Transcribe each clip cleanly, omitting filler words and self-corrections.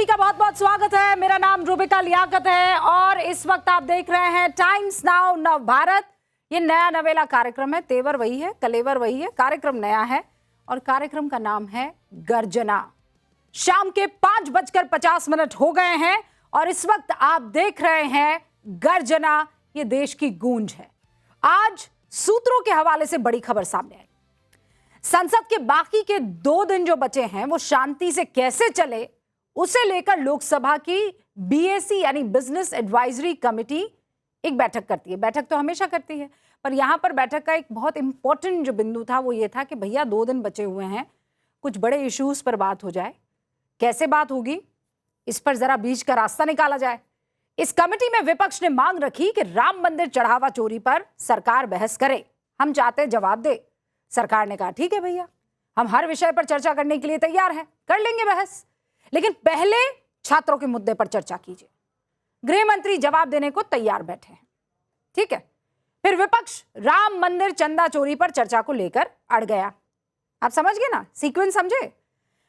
सभी का बहुत बहुत स्वागत है। मेरा नाम रूबिका लियाकत है और इस वक्त आप देख रहे हैं टाइम्स नाउ नव भारत। ये नया नवेला कार्यक्रम है, तेवर वही है, कलेवर वही है, कार्यक्रम नया है और कार्यक्रम का नाम है गर्जना। शाम के 5:50 हो गए हैं और इस वक्त आप देख रहे हैं गर्जना, ये देश की गूंज है। आज सूत्रों के हवाले से बड़ी खबर सामने आई। संसद के बाकी के 2 दिन जो बचे हैं वो शांति से कैसे चले, उसे लेकर लोकसभा की बीएसी यानी बिजनेस एडवाइजरी कमेटी एक बैठक करती है। बैठक तो हमेशा करती है, पर यहां पर बैठक का एक बहुत इंपॉर्टेंट जो बिंदु था वो ये था कि भैया 2 दिन बचे हुए हैं, कुछ बड़े इश्यूज पर बात हो जाए। कैसे बात होगी, इस पर जरा बीच का रास्ता निकाला जाए। इस कमेटी में विपक्ष ने मांग रखी कि राम मंदिर चढ़ावा चोरी पर सरकार बहस करे, हम चाहते जवाब दे। सरकार ने कहा ठीक है भैया, हम हर विषय पर चर्चा करने के लिए तैयार हैं, कर लेंगे बहस, लेकिन पहले छात्रों के मुद्दे पर चर्चा कीजिए। गृह मंत्री जवाब देने को तैयार बैठे हैं, ठीक है। फिर विपक्ष राम मंदिर चंदा चोरी पर चर्चा को लेकर अड़ गया। आप समझ गए ना, सीक्वेंस समझे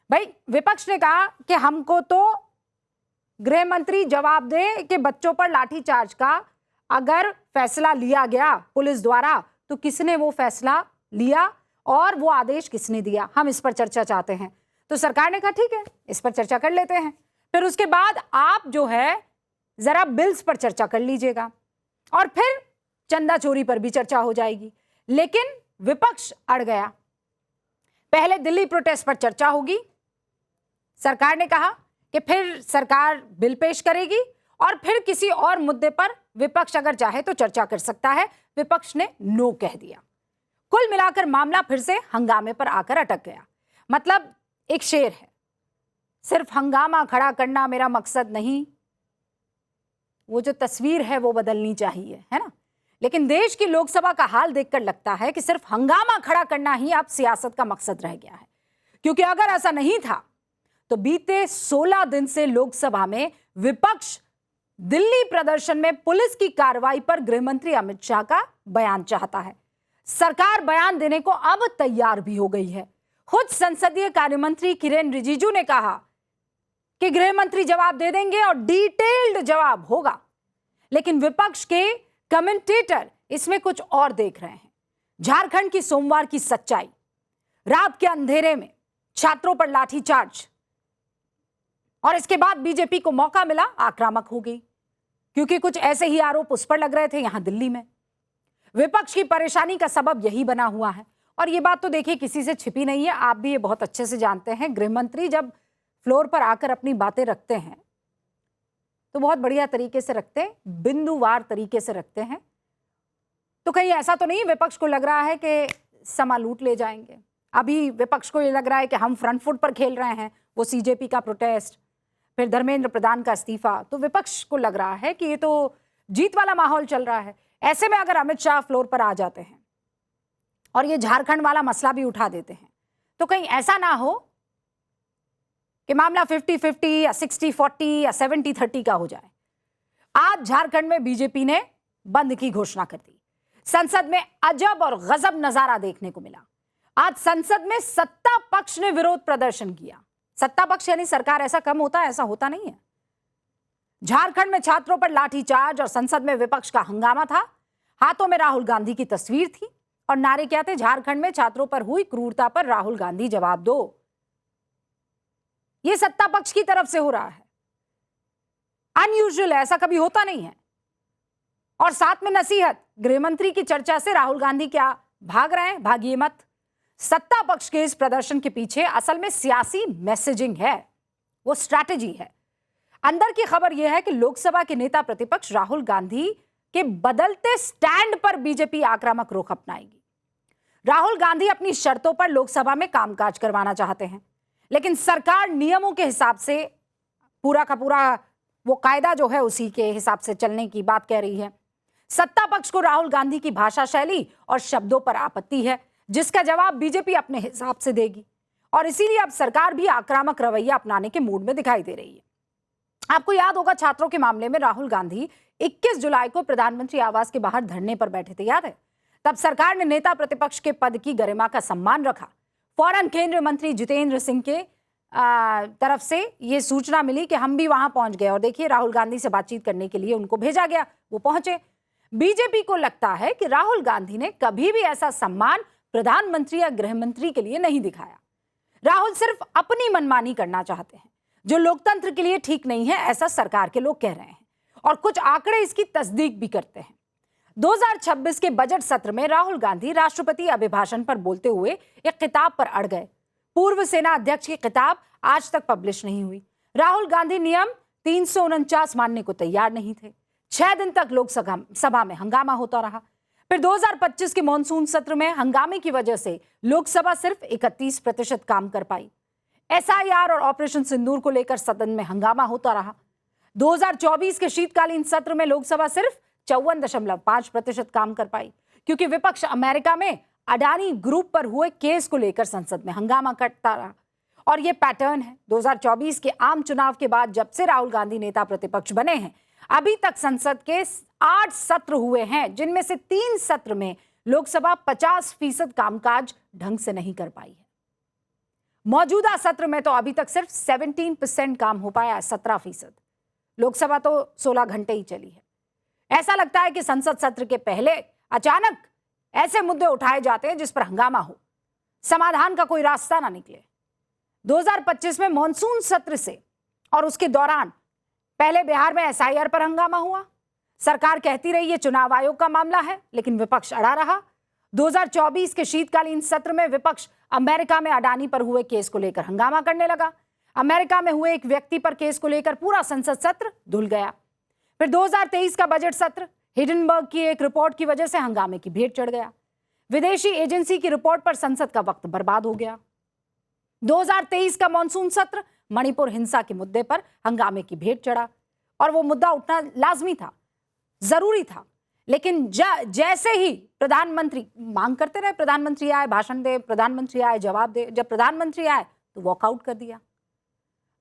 भाई। विपक्ष ने कहा कि हमको तो गृह मंत्री जवाब दे कि बच्चों पर लाठीचार्ज का अगर फैसला लिया गया पुलिस द्वारा तो किसने वो फैसला लिया और वो आदेश किसने दिया, हम इस पर चर्चा चाहते हैं। तो सरकार ने कहा ठीक है, इस पर चर्चा कर लेते हैं। फिर उसके बाद आप जो है जरा बिल्स पर चर्चा कर लीजिएगा और फिर चंदा चोरी पर भी चर्चा हो जाएगी। लेकिन विपक्ष अड़ गया। पहले दिल्ली प्रोटेस्ट पर चर्चा होगी, सरकार ने कहा कि फिर सरकार बिल पेश करेगी और फिर किसी और मुद्दे पर विपक्ष अगर चाहे तो चर्चा कर सकता है। विपक्ष ने नो कह दिया। कुल मिलाकर मामला फिर से हंगामे पर आकर अटक गया। मतलब एक शेर है, सिर्फ हंगामा खड़ा करना मेरा मकसद नहीं, वो जो तस्वीर है वो बदलनी चाहिए, है ना। लेकिन देश की लोकसभा का हाल देखकर लगता है कि सिर्फ हंगामा खड़ा करना ही अब सियासत का मकसद रह गया है। क्योंकि अगर ऐसा नहीं था तो बीते 16 दिन से लोकसभा में विपक्ष दिल्ली प्रदर्शन में पुलिस की कार्रवाई पर गृह मंत्री अमित शाह का बयान चाहता है। सरकार बयान देने को अब तैयार भी हो गई है। खुद संसदीय कार्य मंत्री किरेन रिजिजू ने कहा कि गृह मंत्री जवाब दे देंगे और डिटेल्ड जवाब होगा। लेकिन विपक्ष के कमेंटेटर इसमें कुछ और देख रहे हैं। झारखंड की सोमवार की सच्चाई, रात के अंधेरे में छात्रों पर लाठीचार्ज और इसके बाद बीजेपी को मौका मिला, आक्रामक हो गई क्योंकि कुछ ऐसे ही आरोप उस पर लग रहे थे यहां दिल्ली में। विपक्ष की परेशानी का सबब यही बना हुआ है और ये बात तो देखिए किसी से छिपी नहीं है, आप भी ये बहुत अच्छे से जानते हैं। गृह मंत्री जब फ्लोर पर आकर अपनी बातें रखते हैं तो बहुत बढ़िया तरीके से रखते हैं, बिंदुवार तरीके से रखते हैं। तो कहीं ऐसा तो नहीं विपक्ष को लग रहा है कि समा लूट ले जाएंगे। अभी विपक्ष को ये लग रहा है कि हम फ्रंट फुट पर खेल रहे हैं, वो सीजेपी का प्रोटेस्ट, फिर धर्मेंद्र प्रधान का इस्तीफा, तो विपक्ष को लग रहा है कि ये तो जीत वाला माहौल चल रहा है। ऐसे में अगर अमित शाह फ्लोर पर आ जाते हैं और ये झारखंड वाला मसला भी उठा देते हैं तो कहीं ऐसा ना हो कि मामला 50-50 या 60-40 या 70-30 का हो जाए। आज झारखंड में बीजेपी ने बंद की घोषणा कर दी। संसद में अजब और गजब नजारा देखने को मिला। आज संसद में सत्ता पक्ष ने विरोध प्रदर्शन किया। सत्ता पक्ष यानी सरकार, ऐसा कम होता है? ऐसा होता नहीं है। झारखंड में छात्रों पर लाठीचार्ज और संसद में विपक्ष का हंगामा था। हाथों में राहुल गांधी की तस्वीर थी और नारे क्या थे? झारखंड में छात्रों पर हुई क्रूरता पर राहुल गांधी जवाब दो। यह सत्ता पक्ष की तरफ से हो रहा है। अनयूजुअल है, ऐसा कभी होता नहीं है। और साथ में नसीहत, गृह मंत्री की चर्चा से राहुल गांधी क्या भाग रहे हैं? भागिए मत। सत्ता पक्ष के इस प्रदर्शन के पीछे असल में सियासी मैसेजिंग है, वो स्ट्रैटेजी है। अंदर की खबर यह है कि लोकसभा के नेता प्रतिपक्ष राहुल गांधी के बदलते स्टैंड पर बीजेपी आक्रामक रुख अपनाएगी। राहुल गांधी अपनी शर्तों पर लोकसभा में कामकाज करवाना चाहते हैं, लेकिन सरकार नियमों के हिसाब से पूरा का पूरा वो कायदा जो है उसी के हिसाब से चलने की बात कह रही है। सत्ता पक्ष को राहुल गांधी की भाषा शैली और शब्दों पर आपत्ति है, जिसका जवाब बीजेपी अपने हिसाब से देगी और इसीलिए अब सरकार भी आक्रामक रवैया अपनाने के मूड में दिखाई दे रही है। आपको याद होगा छात्रों के मामले में राहुल गांधी 21 जुलाई को प्रधानमंत्री आवास के बाहर धरने पर बैठे थे, याद है? तब सरकार ने नेता प्रतिपक्ष के पद की गरिमा का सम्मान रखा। फौरन केंद्रीय मंत्री जितेंद्र सिंह के तरफ से ये सूचना मिली कि हम भी वहां पहुंच गए और देखिए राहुल गांधी से बातचीत करने के लिए उनको भेजा गया, वो पहुंचे। बीजेपी को लगता है कि राहुल गांधी ने कभी भी ऐसा सम्मान प्रधानमंत्री या गृह मंत्री के लिए नहीं दिखाया। राहुल सिर्फ अपनी मनमानी करना चाहते हैं, जो लोकतंत्र के लिए ठीक नहीं है, ऐसा सरकार के लोग कह रहे हैं और कुछ आंकड़े इसकी तस्दीक भी करते हैं। 2026 के बजट सत्र में राहुल गांधी राष्ट्रपति अभिभाषण पर बोलते हुए एक किताब पर अड़ गए। पूर्व सेना अध्यक्ष की किताब आज तक पब्लिश नहीं हुई। राहुल गांधी नियम 349 मानने को तैयार नहीं थे। 6 दिन तक लोकसभा में हंगामा होता रहा। फिर 2025 के मॉनसून सत्र में हंगामे की वजह से लोकसभा सिर्फ 31% काम कर पाई। एसआईआर और ऑपरेशन सिंदूर को लेकर सदन में हंगामा होता रहा। 2024 के शीतकालीन सत्र में लोकसभा सिर्फ 54.5% काम कर पाई, क्योंकि विपक्ष अमेरिका में अडानी ग्रुप पर हुए केस को लेकर संसद में हंगामा करता रहा। और यह पैटर्न है 2024 के आम चुनाव के बाद, जब से राहुल गांधी नेता प्रतिपक्ष बने हैं, अभी तक संसद के 8 सत्र हुए हैं, जिनमें से 3 सत्र में लोकसभा 50% कामकाज ढंग से नहीं कर पाई है। मौजूदा सत्र में तो अभी तक सिर्फ 17% काम हो पाया है, 17%। लोकसभा तो 16 घंटे ही चली है। ऐसा लगता है कि संसद सत्र के पहले अचानक ऐसे मुद्दे उठाए जाते हैं जिस पर हंगामा हो, समाधान का कोई रास्ता ना निकले। 2025 में मॉनसून सत्र से और उसके दौरान पहले बिहार में एसआईआर पर हंगामा हुआ। सरकार कहती रही ये चुनाव आयोग का मामला है, लेकिन विपक्ष अड़ा रहा। 2024 के शीतकालीन सत्र में विपक्ष अमेरिका में अडानी पर हुए केस को लेकर हंगामा करने लगा। अमेरिका में हुए एक व्यक्ति पर केस को लेकर पूरा संसद सत्र धुल गया। फिर 2023 का बजट सत्र हिडनबर्ग की एक रिपोर्ट की वजह से हंगामे की भेंट चढ़ गया। विदेशी एजेंसी की रिपोर्ट पर संसद का वक्त बर्बाद हो गया। 2023 का मॉनसून सत्र मणिपुर हिंसा के मुद्दे पर हंगामे की भेंट चढ़ा और वो मुद्दा उठना लाजमी था, जरूरी था। लेकिन जैसे ही प्रधानमंत्री मांग करते रहे, प्रधानमंत्री आए भाषण दे, प्रधानमंत्री आए जवाब दे, जब प्रधानमंत्री आए तो वॉकआउट कर दिया।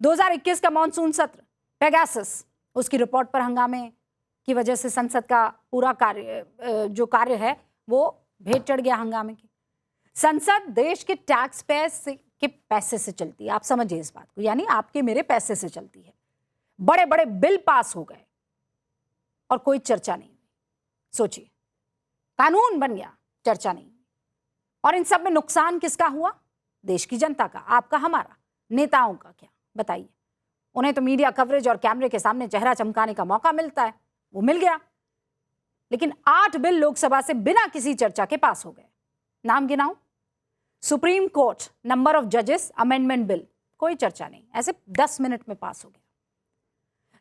2021 का मॉनसून सत्र पेगासस उसकी रिपोर्ट पर हंगामे की वजह से संसद का पूरा कार्य है वो भेंट चढ़ गया हंगामे की। संसद देश के टैक्स पेयर्स के पैसे से चलती है, आप समझिए इस बात को, यानी आपके मेरे पैसे से चलती है। बड़े बड़े बिल पास हो गए और कोई चर्चा नहीं हुई। सोचिए, कानून बन गया, चर्चा नहीं हुई। और इन सब में नुकसान किसका हुआ? देश की जनता का, आपका, हमारा। नेताओं का क्या बताइए? उन्हें तो मीडिया कवरेज और कैमरे के सामने चेहरा चमकाने का मौका मिलता है, वो मिल गया। लेकिन 8 बिल लोकसभा से बिना किसी चर्चा के पास हो गए। नाम गिनाऊं? सुप्रीम कोर्ट नंबर ऑफ जजेस अमेंडमेंट बिल, कोई चर्चा नहीं, ऐसे 10 मिनट में पास हो गया।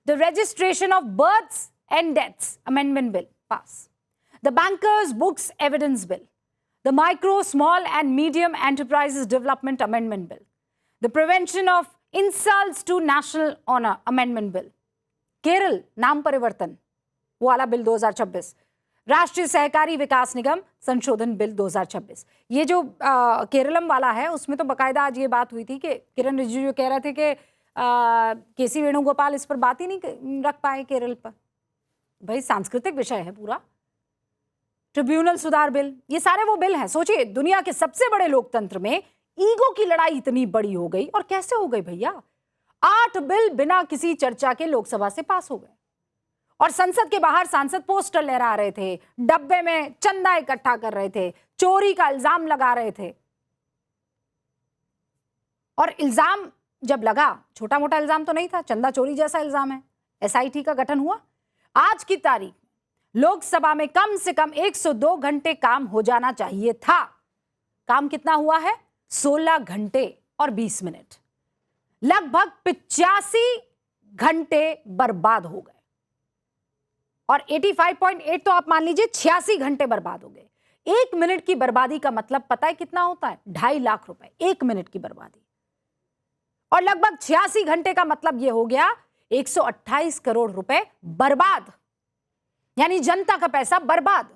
The registration of births and deaths amendment bill pass. The bankers books evidence bill, the micro small and medium enterprises development amendment bill, the prevention of insults to national honour amendment bill, Kerala नाम परिवर्तन वो वाला bill 2026, राष्ट्रीय सहकारी विकास निगम संशोधन bill 2026। ये जो केरलम वाला है उसमें तो बकायदा आज ये बात हुई थी कि किरण रिजिजू कह रहे थे कि केसी वेणुगोपाल इस पर बात ही नहीं रख पाए केरल पर। भाई सांस्कृतिक विषय है पूरा। ट्रिब्यूनल सुधार बिल, ये सारे वो बिल हैं। सोचिए, दुनिया के सबसे बड़े लोकतंत्र में ईगो की लड़ाई इतनी बड़ी हो गई, और कैसे हो गई भैया? 8 बिल बिना किसी चर्चा के लोकसभा से पास हो गए और संसद के बाहर सांसद पोस्टर लहरा रहे थे, डब्बे में चंदा इकट्ठा कर रहे थे, चोरी का इल्जाम लगा रहे थे। और इल्जाम जब लगा, छोटा मोटा इल्जाम तो नहीं था, चंदा चोरी जैसा इल्जाम है। एसआईटी का गठन हुआ। आज की तारीख लोकसभा में कम से कम 102 घंटे काम हो जाना चाहिए था। काम कितना हुआ है? 16 घंटे और 20 मिनट। लगभग 85 घंटे बर्बाद हो गए। और 85.8 तो आप मान लीजिए 86 घंटे बर्बाद हो गए। 1 मिनट की बर्बादी का मतलब पता है कितना होता है? 2.5 लाख रुपए 1 मिनट की बर्बादी। और लगभग 86 घंटे का मतलब यह हो गया 128 करोड़ रुपए बर्बाद, यानी जनता का पैसा बर्बाद,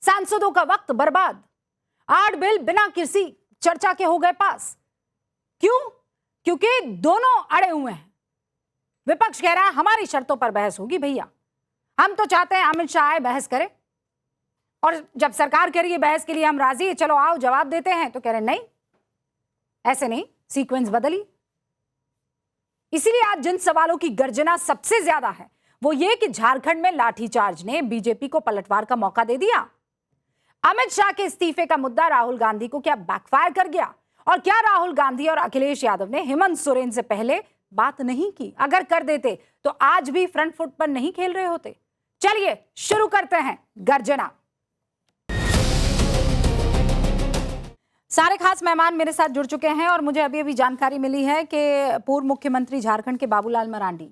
सांसदों का वक्त बर्बाद। 8 बिल बिना किसी चर्चा के हो गए पास। क्यों? क्योंकि दोनों अड़े हुए हैं। विपक्ष कह रहा है हमारी शर्तों पर बहस होगी भैया, हम तो चाहते हैं अमित शाह आए बहस करे, और जब सरकार कह रही है बहस के लिए हम राजी है, चलो आओ जवाब देते हैं, तो कह रहे नहीं, ऐसे नहीं, सीक्वेंस बदली। इसीलिए आज जिन सवालों की गर्जना सबसे ज्यादा है वो ये कि झारखंड में लाठीचार्ज ने बीजेपी को पलटवार का मौका दे दिया। अमित शाह के इस्तीफे का मुद्दा राहुल गांधी को क्या बैकफायर कर गया? और क्या राहुल गांधी और अखिलेश यादव ने हेमंत सोरेन से पहले बात नहीं की? अगर कर देते तो आज भी फ्रंट फुट पर नहीं खेल रहे होते। चलिए शुरू करते हैं गर्जना। सारे खास मेहमान मेरे साथ जुड़ चुके हैं और मुझे अभी अभी जानकारी मिली है कि पूर्व मुख्यमंत्री झारखंड के Babulal Marandi,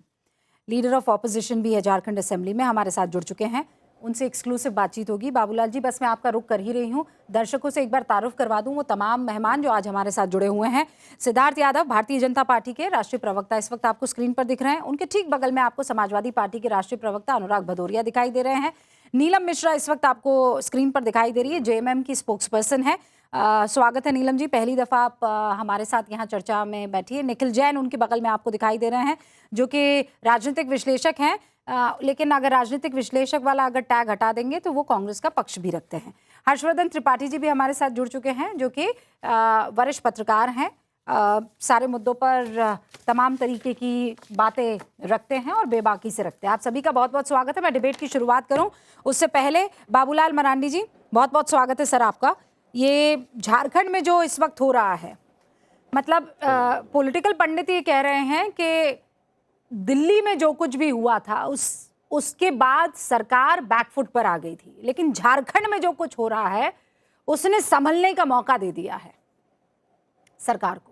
leader of opposition भी है झारखंड असेंबली में, हमारे साथ जुड़ चुके हैं। उनसे एक्सक्लूसिव बातचीत होगी। बाबूलाल जी, बस मैं आपका रुख कर ही रही हूँ। दर्शकों से एक बार तारुफ करवा दूं वो तमाम मेहमान जो आज हमारे साथ जुड़े हुए हैं। सिद्धार्थ यादव, भारतीय जनता पार्टी के राष्ट्रीय प्रवक्ता, इस वक्त आपको स्क्रीन पर दिख रहे हैं। उनके ठीक बगल में आपको समाजवादी पार्टी के राष्ट्रीय प्रवक्ता अनुराग भदौरिया दिखाई दे रहे हैं। नीलम मिश्रा इस वक्त आपको स्क्रीन पर दिखाई दे रही है, जेएमएम की स्पोक्स पर्सन है। स्वागत है नीलम जी, पहली दफ़ा आप हमारे साथ यहाँ चर्चा में बैठी है। निखिल जैन उनके बगल में आपको दिखाई दे रहे हैं, जो कि राजनीतिक विश्लेषक हैं, लेकिन अगर राजनीतिक विश्लेषक वाला अगर टैग हटा देंगे तो वो कांग्रेस का पक्ष भी रखते हैं। हर्षवर्धन त्रिपाठी जी भी हमारे साथ जुड़ चुके हैं, जो कि वरिष्ठ पत्रकार हैं, सारे मुद्दों पर तमाम तरीके की बातें रखते हैं और बेबाकी से रखते हैं। आप सभी का बहुत बहुत स्वागत है। मैं डिबेट की शुरुआत करूं उससे पहले बाबूलाल मरांडी जी, बहुत बहुत स्वागत है सर आपका। ये झारखंड में जो इस वक्त हो रहा है, मतलब पॉलिटिकल पंडित ये कह रहे हैं कि दिल्ली में जो कुछ भी हुआ था उसके बाद सरकार बैकफुट पर आ गई थी, लेकिन झारखंड में जो कुछ हो रहा है उसने संभलने का मौका दे दिया है सरकार को।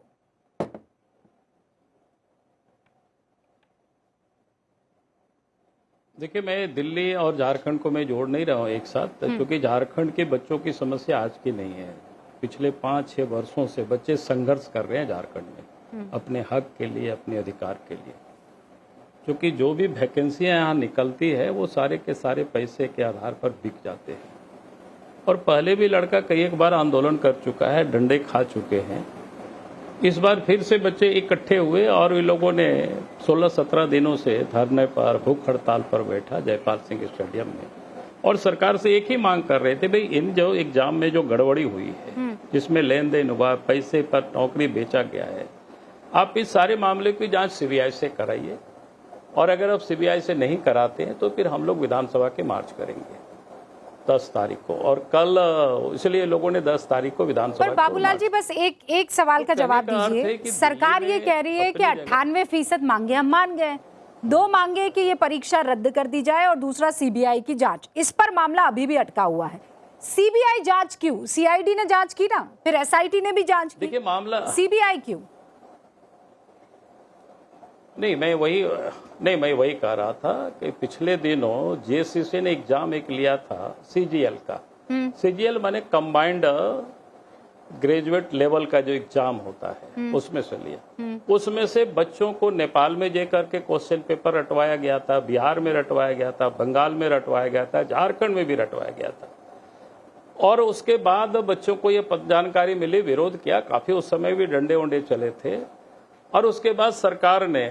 देखिए, मैं दिल्ली और झारखंड को मैं जोड़ नहीं रहा हूँ एक साथ, क्योंकि झारखंड के बच्चों की समस्या आज की नहीं है। पिछले 5-6 वर्षों से बच्चे संघर्ष कर रहे हैं झारखंड में अपने हक के लिए, अपने अधिकार के लिए। क्योंकि जो भी वैकेंसियां यहाँ निकलती है वो सारे के सारे पैसे के आधार पर बिक जाते हैं। और पहले भी लड़का कई एक बार आंदोलन कर चुका है, डंडे खा चुके हैं। इस बार फिर से बच्चे इकट्ठे हुए और इन लोगों ने 16-17 दिनों से धरने पर, भूख हड़ताल पर बैठा जयपाल सिंह स्टेडियम में, और सरकार से एक ही मांग कर रहे थे, भाई इन जो एग्जाम में जो गड़बड़ी हुई है, जिसमें लेन देन हुआ, पैसे पर नौकरी बेचा गया है, आप इस सारे मामले की जांच सीबीआई से कराइए। और अगर आप सीबीआई से नहीं कराते हैं तो फिर हम लोग विधानसभा के मार्च करेंगे 10 तारीख को। और कल इसलिए लोगों ने 10 तारीख को विधानसभा। पर बाबूलाल जी, बस एक सवाल का जवाब दीजिए। सरकार ये कह रही है कि 98% मांगे हम मान गए, 2 मांगे कि ये परीक्षा रद्द कर दी जाए और दूसरा सीबीआई की जांच। इस पर मामला अभी भी अटका हुआ है। सीबीआई जांच क्यों? सीआईडी ने जांच की ना, फिर एसआईटी ने भी जांच की, देखिए मामला सीबीआई क्यों? नहीं, मैं वही कह रहा था कि पिछले दिनों जेएससीसी ने एग्जाम एक लिया था सीजीएल का। सीजीएल माने कंबाइंड ग्रेजुएट लेवल का जो एग्जाम होता है, उसमें से लिया। उसमें से बच्चों को नेपाल में जे करके क्वेश्चन पेपर रटवाया गया था, बिहार में रटवाया गया था, बंगाल में रटवाया गया था, झारखंड में भी रटवाया गया था। और उसके बाद बच्चों को ये जानकारी मिली, विरोध किया काफी, उस समय भी डंडे वंडे चले थे। और उसके बाद सरकार ने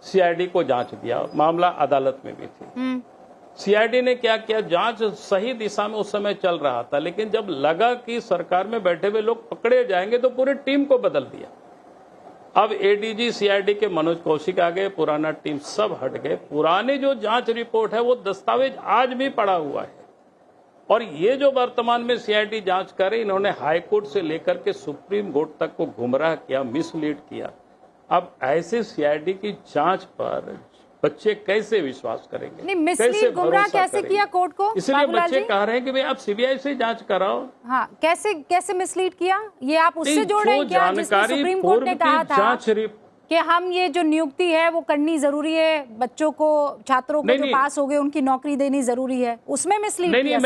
सीआईडी को जांच दिया, मामला अदालत में भी थी। सीआईडी ने क्या किया, जांच सही दिशा में उस समय चल रहा था, लेकिन जब लगा कि सरकार में बैठे हुए लोग पकड़े जाएंगे तो पूरी टीम को बदल दिया। अब एडीजी सीआईडी के मनोज कौशिक आ गए, पुराना टीम सब हट गए। पुरानी जो जांच रिपोर्ट है वो दस्तावेज आज भी पड़ा हुआ है। और ये जो वर्तमान में सीआईडी जांच कर रही, इन्होंने हाईकोर्ट से लेकर के सुप्रीम कोर्ट तक को गुमराह किया, मिसलीड किया। अब ऐसे सीआईडी की जांच पर बच्चे कैसे विश्वास करेंगे? नहीं, मिसलीड गुमराह कैसे किया कोर्ट को? इसलिए बच्चे कह रहे हैं कि भाई आप सीबीआई से जांच कराओ। हाँ, कैसे मिसलीड किया? ये आप उससे जोड़ रहे हैं क्या, जिसमें सुप्रीम कोर्ट ने कहा था कि हम ये जो नियुक्ति है वो करनी जरूरी है, बच्चों को, छात्रों को जो पास हो गए उनकी नौकरी देनी जरूरी है, उसमें मिसलीड किया?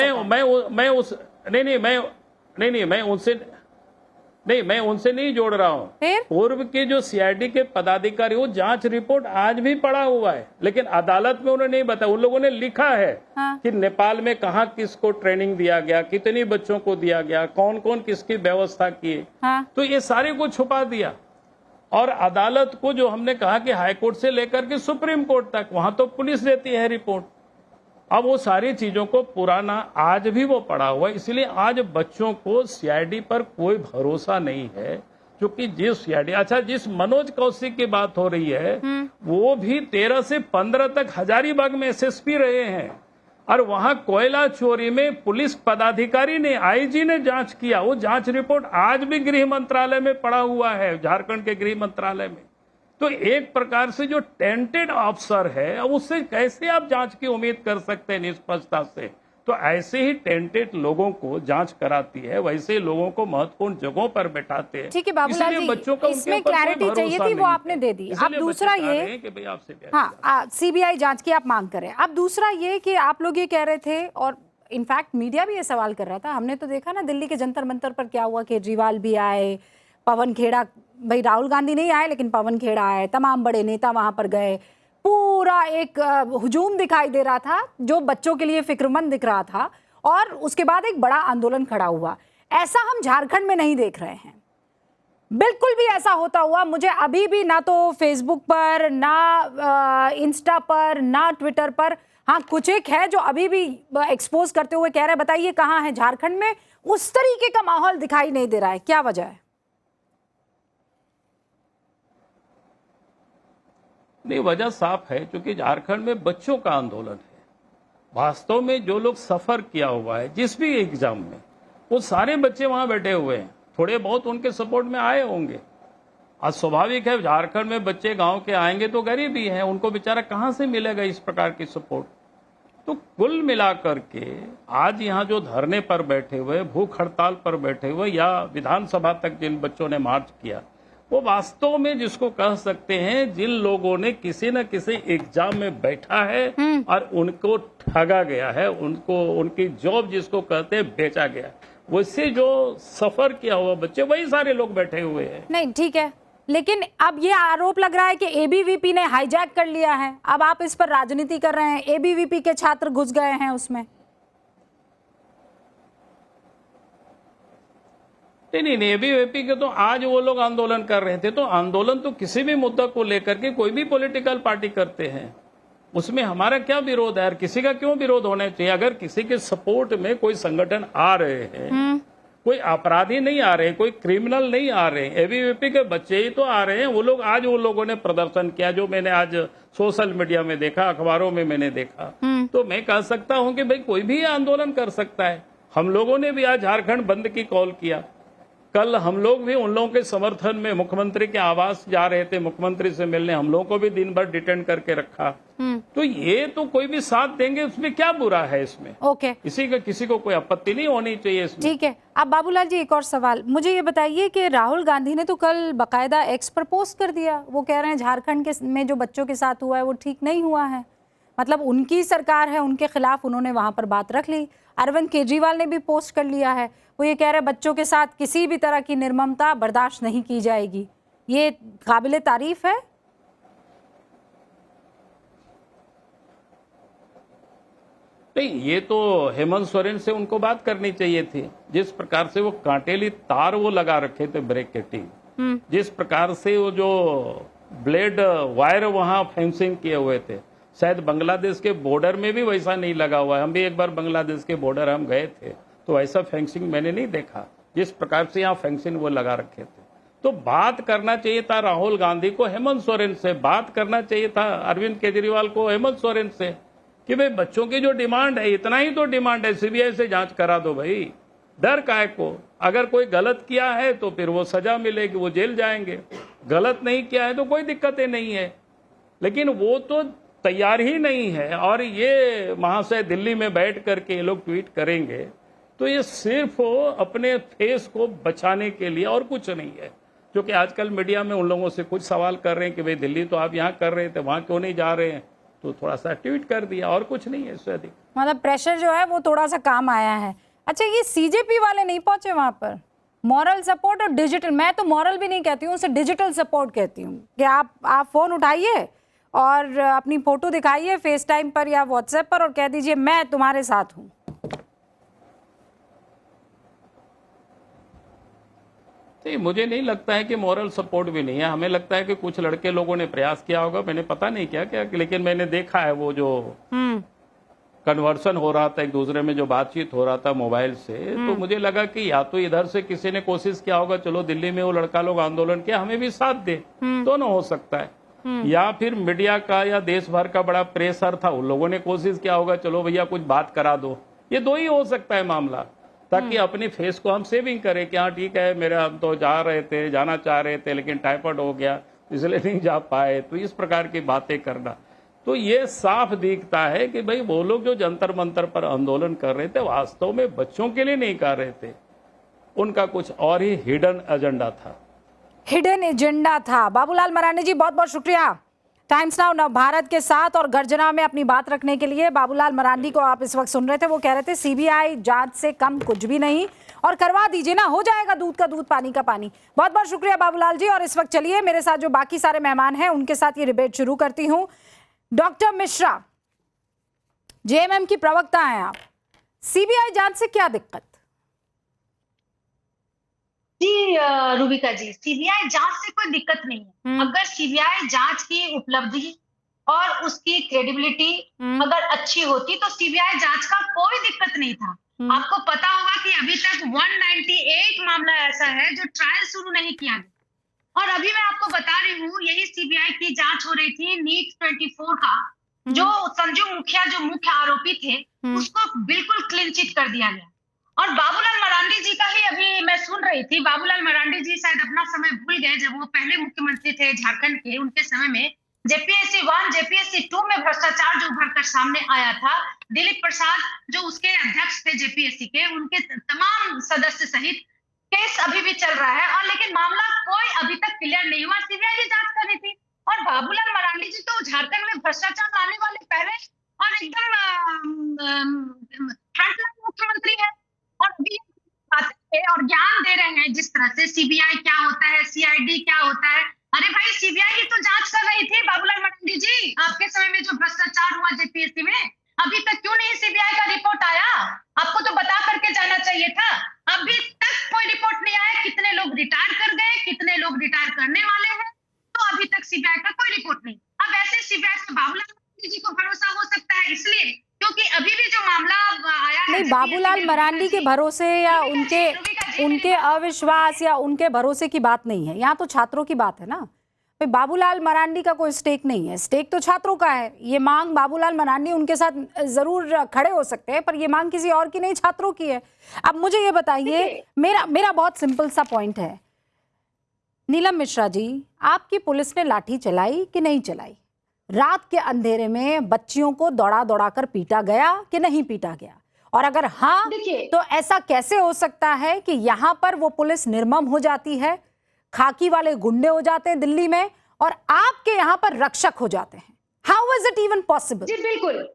मैं उनसे नहीं जोड़ रहा हूँ। पूर्व के जो सीआईडी के पदाधिकारी, वो जांच रिपोर्ट आज भी पड़ा हुआ है, लेकिन अदालत में उन्होंने नहीं बताया। उन लोगों ने लिखा है कि नेपाल में कहाँ किसको ट्रेनिंग दिया गया, कितनी बच्चों को दिया गया, कौन कौन किसकी व्यवस्था की। तो ये सारे को छुपा दिया। और अदालत को जो हमने कहा कि हाईकोर्ट से लेकर के सुप्रीम कोर्ट तक, वहां तो पुलिस देती है रिपोर्ट। अब वो सारी चीजों को पुराना आज भी वो पड़ा हुआ है। इसलिए आज बच्चों को सीआईडी पर कोई भरोसा नहीं है। क्योंकि जिस सीआईडी, अच्छा जिस मनोज कौशिक की बात हो रही है, वो भी 13 से 15 तक हजारीबाग में एसएसपी रहे हैं, और वहां कोयला चोरी में पुलिस पदाधिकारी ने, आईजी ने जांच किया। वो जांच रिपोर्ट आज भी गृह मंत्रालय में पड़ा हुआ है, झारखंड के गृह मंत्रालय में। तो एक प्रकार से जो टेंटेड अफसर है, अब उससे कैसे आप जांच की उम्मीद कर सकते हैं निष्पक्षता से? तो ऐसे ही टेंटेड लोगों को जांच कराती है, वैसे लोगों को महत्वपूर्ण जगहों पर बैठाते हैं। ठीक है बाबूलाल जी, बच्चों को इसमें क्लैरिटी चाहिए थी, वो आपने दे दी। अब दूसरा ये कि भाई आपसे हाँ, सीबीआई जांच की आप मांग करें। अब दूसरा ये कि आप लोग ये कह रहे थे, और इनफैक्ट मीडिया भी ये सवाल कर रहा था, हमने तो देखा ना दिल्ली के जंतर मंतर पर क्या हुआ, केजरीवाल भी आए, पवन खेड़ा, भाई राहुल गांधी नहीं आए लेकिन पवन खेड़ा आए, तमाम बड़े नेता वहां पर गए, पूरा एक हुजूम दिखाई दे रहा था जो बच्चों के लिए फिक्रमंद दिख रहा था, और उसके बाद एक बड़ा आंदोलन खड़ा हुआ। ऐसा हम झारखंड में नहीं देख रहे हैं, बिल्कुल भी ऐसा होता हुआ मुझे अभी भी ना तो फेसबुक पर, ना इंस्टा पर, ना ट्विटर पर, हाँ कुछ एक है जो अभी भी एक्सपोज करते हुए कह रहे हैं बताइए कहाँ है झारखंड में, उस तरीके का माहौल दिखाई नहीं दे रहा है। क्या वजह है? नहीं, वजह साफ है, क्योंकि झारखंड में बच्चों का आंदोलन है। वास्तव में जो लोग सफर किया हुआ है जिस भी एग्जाम में, वो सारे बच्चे वहां बैठे हुए हैं, थोड़े बहुत उनके सपोर्ट में आए होंगे। आज स्वाभाविक है झारखंड में बच्चे गांव के आएंगे तो गरीब ही हैं, उनको बेचारा कहां से मिलेगा इस प्रकार की सपोर्ट। तो कुल मिलाकर के आज यहाँ जो धरने पर बैठे हुए, भूख हड़ताल पर बैठे हुए, या विधानसभा तक जिन बच्चों ने मार्च किया, वो वास्तव में जिसको कह सकते हैं जिन लोगों ने किसी न किसी एग्जाम में बैठा है और उनको ठगा गया है, उनको उनकी जॉब जिसको कहते हैं बेचा गया, वैसे जो सफर किया हुआ बच्चे वही सारे लोग बैठे हुए हैं। नहीं ठीक है, लेकिन अब ये आरोप लग रहा है कि एबीवीपी ने हाईजैक कर लिया है, अब आप इस पर राजनीति कर रहे हैं, एबीवीपी के छात्र घुस गए हैं उसमें। नहीं, एबीवीपी के तो आज वो लोग आंदोलन कर रहे थे, तो आंदोलन तो किसी भी मुद्दा को लेकर के कोई भी पॉलिटिकल पार्टी करते हैं, उसमें हमारा क्या विरोध है? और किसी का क्यों विरोध होना चाहिए? अगर किसी के सपोर्ट में कोई संगठन आ रहे हैं, कोई अपराधी नहीं आ रहे, कोई क्रिमिनल नहीं आ रहे, एबीवीपी के बच्चे ही तो आ रहे हैं। वो लोग आज वो लोगों ने प्रदर्शन किया, जो मैंने आज सोशल मीडिया में देखा, अखबारों में मैंने देखा, तो मैं कह सकता हूं कि भाई कोई भी आंदोलन कर सकता है। हम लोगों ने भी आज झारखंड बंद की कॉल किया, कल हम लोग भी उन लोगों के समर्थन में मुख्यमंत्री के आवास जा रहे थे, मुख्यमंत्री से मिलने, हम लोगों को भी दिन भर डिटेन करके रखा। तो ये तो कोई भी साथ देंगे, उसमें क्या बुरा है इसमें? ओके, किसी को कोई आपत्ति नहीं होनी चाहिए इसमें। ठीक है। अब बाबूलाल जी एक और सवाल, मुझे ये बताइए कि राहुल गांधी ने तो कल बकायदा एक्स पर पोस्ट कर दिया, वो कह रहे हैं झारखंड में जो बच्चों के साथ हुआ है वो ठीक नहीं हुआ है, मतलब उनकी सरकार है, उनके खिलाफ उन्होंने वहां पर बात रख ली। अरविंद केजरीवाल ने भी पोस्ट कर लिया है, वो ये कह रहे हैं बच्चों के साथ किसी भी तरह की निर्ममता बर्दाश्त नहीं की जाएगी। ये काबिले तारीफ है? नहीं, ये तो हेमंत सोरेन से उनको बात करनी चाहिए थी। जिस प्रकार से वो कांटेली तार वो लगा रखे थे ब्रेक के टीम, जिस प्रकार से वो जो ब्लेड वायर वहां फेंसिंग किए हुए थे, शायद बांग्लादेश के बॉर्डर में भी वैसा नहीं लगा हुआ है। हम भी एक बार बांग्लादेश के बॉर्डर हम गए थे, तो ऐसा फेंसिंग मैंने नहीं देखा जिस प्रकार से यहाँ फेंसिंग वो लगा रखे थे। तो बात करना चाहिए था राहुल गांधी को हेमंत सोरेन से, बात करना चाहिए था अरविंद केजरीवाल को हेमंत सोरेन से, कि भाई बच्चों की जो डिमांड है, इतना ही तो डिमांड है, सीबीआई से जांच करा दो भाई, डर काहे को? अगर कोई गलत किया है तो फिर वो सजा मिलेगी, वो जेल जाएंगे, गलत नहीं किया है तो कोई दिक्कतें नहीं है। लेकिन वो तो तैयार ही नहीं है, और ये महाशय दिल्ली में बैठ करके ये लोग ट्वीट करेंगे, तो ये सिर्फ अपने फेस को बचाने के लिए और कुछ नहीं है। जो कि आजकल मीडिया में उन लोगों से कुछ सवाल कर रहे हैं कि भाई दिल्ली तो आप यहाँ कर रहे थे, वहां क्यों नहीं जा रहे हैं, तो थोड़ा सा ट्वीट कर दिया, और कुछ नहीं है इससे अधिक। मतलब प्रेशर जो है वो थोड़ा सा काम आया है। अच्छा, ये सीजेपी वाले नहीं पहुंचे वहां पर? मॉरल सपोर्ट और डिजिटल, मैं तो मॉरल भी नहीं कहती हूँ, उसे डिजिटल सपोर्ट कहती हूँ, कि आप फोन उठाइए और अपनी फोटो दिखाइए फेस टाइम पर या व्हाट्सएप पर और कह दीजिए मैं तुम्हारे साथ हूँ। नहीं, मुझे नहीं लगता है कि मॉरल सपोर्ट भी नहीं है। हमें लगता है कि कुछ लड़के लोगों ने प्रयास किया होगा, मैंने पता नहीं क्या, लेकिन मैंने देखा है वो जो कन्वर्सन हो रहा था, एक दूसरे में जो बातचीत हो रहा था मोबाइल से, तो मुझे लगा कि या तो इधर से किसी ने कोशिश किया होगा, चलो दिल्ली में वो लड़का लोग आंदोलन किया, हमें भी साथ दे, दोनों हो सकता है। या फिर मीडिया का या देश भर का बड़ा प्रेशर था, उन लोगों ने कोशिश किया होगा, चलो भैया कुछ बात करा दो। ये दो ही हो सकता है मामला, ताकि अपनी फेस को हम सेविंग करें कि हाँ ठीक है, मेरे हम तो जाना चाह रहे थे लेकिन टाइफाइड हो गया इसलिए नहीं जा पाए, तो इस प्रकार की बातें करना। तो ये साफ दिखता है कि भाई वो लोग जो जंतर मंतर पर आंदोलन कर रहे थे वास्तव में बच्चों के लिए नहीं कर रहे थे, उनका कुछ और ही हिडन एजेंडा था। हिडन एजेंडा था। बाबूलाल मरांडी जी बहुत बहुत शुक्रिया टाइम्स नाउ नव भारत के साथ और गर्जना में अपनी बात रखने के लिए। बाबूलाल मरांडी को आप इस वक्त सुन रहे थे, वो कह रहे थे सीबीआई जांच से कम कुछ भी नहीं और करवा दीजिए ना, हो जाएगा दूध का दूध पानी का पानी। बहुत बहुत शुक्रिया बाबूलाल जी। और इस वक्त चलिए मेरे साथ जो बाकी सारे मेहमान हैं उनके साथ ये डिबेट शुरू करती हूँ। डॉक्टर मिश्रा, जेएमएम की प्रवक्ता हैं आप, सीबीआई जांच से क्या दिक्कत? जी रूबिका जी, सीबीआई जांच से कोई दिक्कत नहीं है। अगर सीबीआई जांच की उपलब्धि और उसकी क्रेडिबिलिटी अगर अच्छी होती तो सीबीआई जांच का कोई दिक्कत नहीं था। आपको पता होगा कि अभी तक 198 मामला ऐसा है जो ट्रायल शुरू नहीं किया गया। और अभी मैं आपको बता रही हूँ, यही सीबीआई की जांच हो रही थी नीट 24 का, जो संजू मुखिया जो मुख्य आरोपी थे उसको बिल्कुल क्लीन चिट कर दिया गया। और बाबूलाल मरांडी जी का ही अभी मैं सुन रही थी, बाबूलाल मरांडी जी शायद अपना समय भूल गए, जब वो पहले मुख्यमंत्री थे झारखंड के, उनके समय में जेपीएससी 1 जेपीएससी 2 में भ्रष्टाचार जो उभर कर सामने आया था, दिलीप प्रसाद जो उसके अध्यक्ष थे जेपीएससी के, उनके तमाम सदस्य सहित केस अभी भी चल रहा है। और लेकिन मामला कोई अभी तक क्लियर नहीं हुआ, सीबीआई जांच कर रही थी। और बाबूलाल मरांडी जी तो झारखंड में भ्रष्टाचार लाने वाले पहले और एकदम फ्रंटलाइन मुख्यमंत्री है। और अभी आते हैं और ज्ञान दे रहे हैं जिस तरह से सीबीआई क्या होता है, सीआईडी क्या होता है। अरे भाई, सीबीआई ही तो जांच कर रही थी बाबूलाल मरांडी जी, आपके समय में जो भ्रष्टाचार हुआ जेपीएससी में, अभी तक क्यों नहीं सीबीआई का रिपोर्ट आया? आपको तो बता करके जाना चाहिए था। अभी तक कोई रिपोर्ट नहीं आया, कितने लोग रिटायर कर गए, कितने लोग रिटायर करने वाले हैं, तो अभी तक सीबीआई का कोई रिपोर्ट नहीं। अब ऐसे सीबीआई से बाबूलाल मरांडी जी को भरोसा हो सकता है, इसलिए क्योंकि अभी भी जो मामला आया है नहीं, बाबूलाल मरांडी के भरोसे या उनके अविश्वास या उनके भरोसे की बात नहीं है, यहाँ तो छात्रों की बात है ना। भाई बाबूलाल मरांडी का कोई स्टेक नहीं है, स्टेक तो छात्रों का है। ये मांग बाबूलाल मरांडी उनके साथ जरूर खड़े हो सकते हैं, पर ये मांग किसी और की नहीं, छात्रों की है। अब मुझे ये बताइए, मेरा बहुत सिंपल सा पॉइंट है, नीलम मिश्रा जी, आपकी पुलिस ने लाठी चलाई कि नहीं चलाई? रात के अंधेरे में बच्चियों को दौड़ा दौड़ा कर पीटा गया कि नहीं पीटा गया? और अगर हाँ, तो ऐसा कैसे हो सकता है कि यहाँ पर वो पुलिस निर्मम हो जाती है, खाकी वाले गुंडे हो जाते हैं दिल्ली में, और आपके यहाँ पर रक्षक हो जाते हैं? How is it even possible? जी बिल्कुल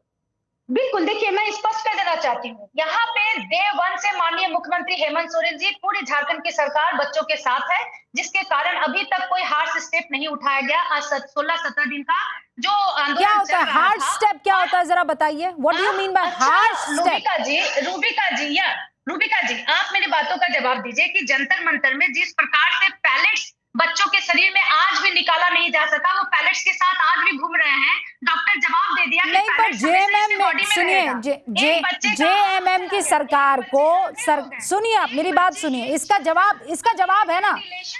बिल्कुल, देखिए मैं स्पष्ट कर देना चाहती हूँ, यहाँ पे डे 1 से माननीय मुख्यमंत्री हेमंत सोरेन जी, पूरी झारखंड की सरकार बच्चों के साथ है, जिसके कारण अभी तक कोई हार्श स्टेप नहीं उठाया गया। आज 16-17 दिन का जो आंदोलन क्या होता है हार्श स्टेप? क्या होता है जरा बताइए, what do you mean by harsh step? Rubika ji, आप मेरी बातों का जवाब दीजिए कि जंतर मंतर में जिस प्रकार से पैलेट्स बच्चों के शरीर में आज भी निकाला नहीं जा सका, वो पैलेट्स के साथ आज भी घूम रहे हैं। डॉक्टर जवाब दे दिया नहीं, पर जेएमएम में सुनिए, जेएमएम की सरकार को सुनिए, आप मेरी बात सुनिए, इसका जवाब है ना,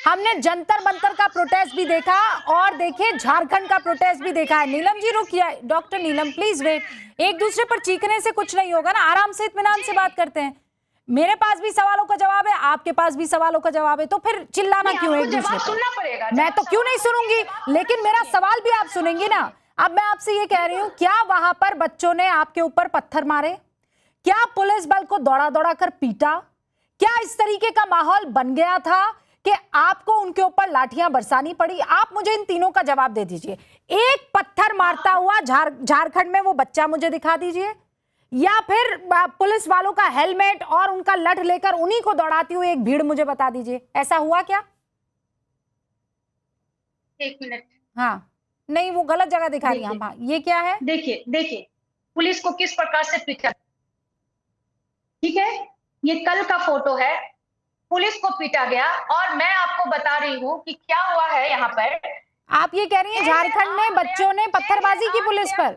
हमने जंतर मंतर का प्रोटेस्ट भी देखा और देखिए झारखंड का प्रोटेस्ट भी देखा है। नीलम जी रुकिए, डॉक्टर नीलम प्लीज वेट, एक दूसरे पर चीखने से कुछ नहीं होगा ना, आराम से इत्मीनान से बात करते हैं। मेरे पास भी सवालों का जवाब है, आपके पास भी सवालों का जवाब है, तो फिर चिल्लाना क्यों एक दूसरे पर? मैं तो क्यों नहीं सुनूंगी, लेकिन मेरा सवाल भी आप सुनेंगी ना। अब मैं आपसे ये कह रही हूं, क्या वहां पर बच्चों ने आपके ऊपर पत्थर मारे? क्या पुलिस बल को दौड़ा दौड़ा कर पीटा? क्या इस तरीके का माहौल बन गया था कि आपको उनके ऊपर लाठियां बरसानी पड़ी? आप मुझे इन तीनों का जवाब दे दीजिए। एक पत्थर मारता हुआ झारखंड में वो बच्चा मुझे दिखा दीजिए, या फिर पुलिस वालों का हेलमेट और उनका लठ लेकर उन्हीं को दौड़ाती हुई एक भीड़ मुझे बता दीजिए, ऐसा हुआ क्या? 1 मिनट। हाँ, नहीं, वो गलत जगह दिखा रही है। हाँ, ये क्या है? देखिए पुलिस को किस प्रकार से पीटा, ठीक है, ये कल का फोटो है, पुलिस को पीटा गया। और मैं आपको बता रही हूँ कि क्या हुआ है यहाँ पर। आप ये कह रही हैं झारखंड में बच्चों ने पत्थरबाजी की पुलिस पर?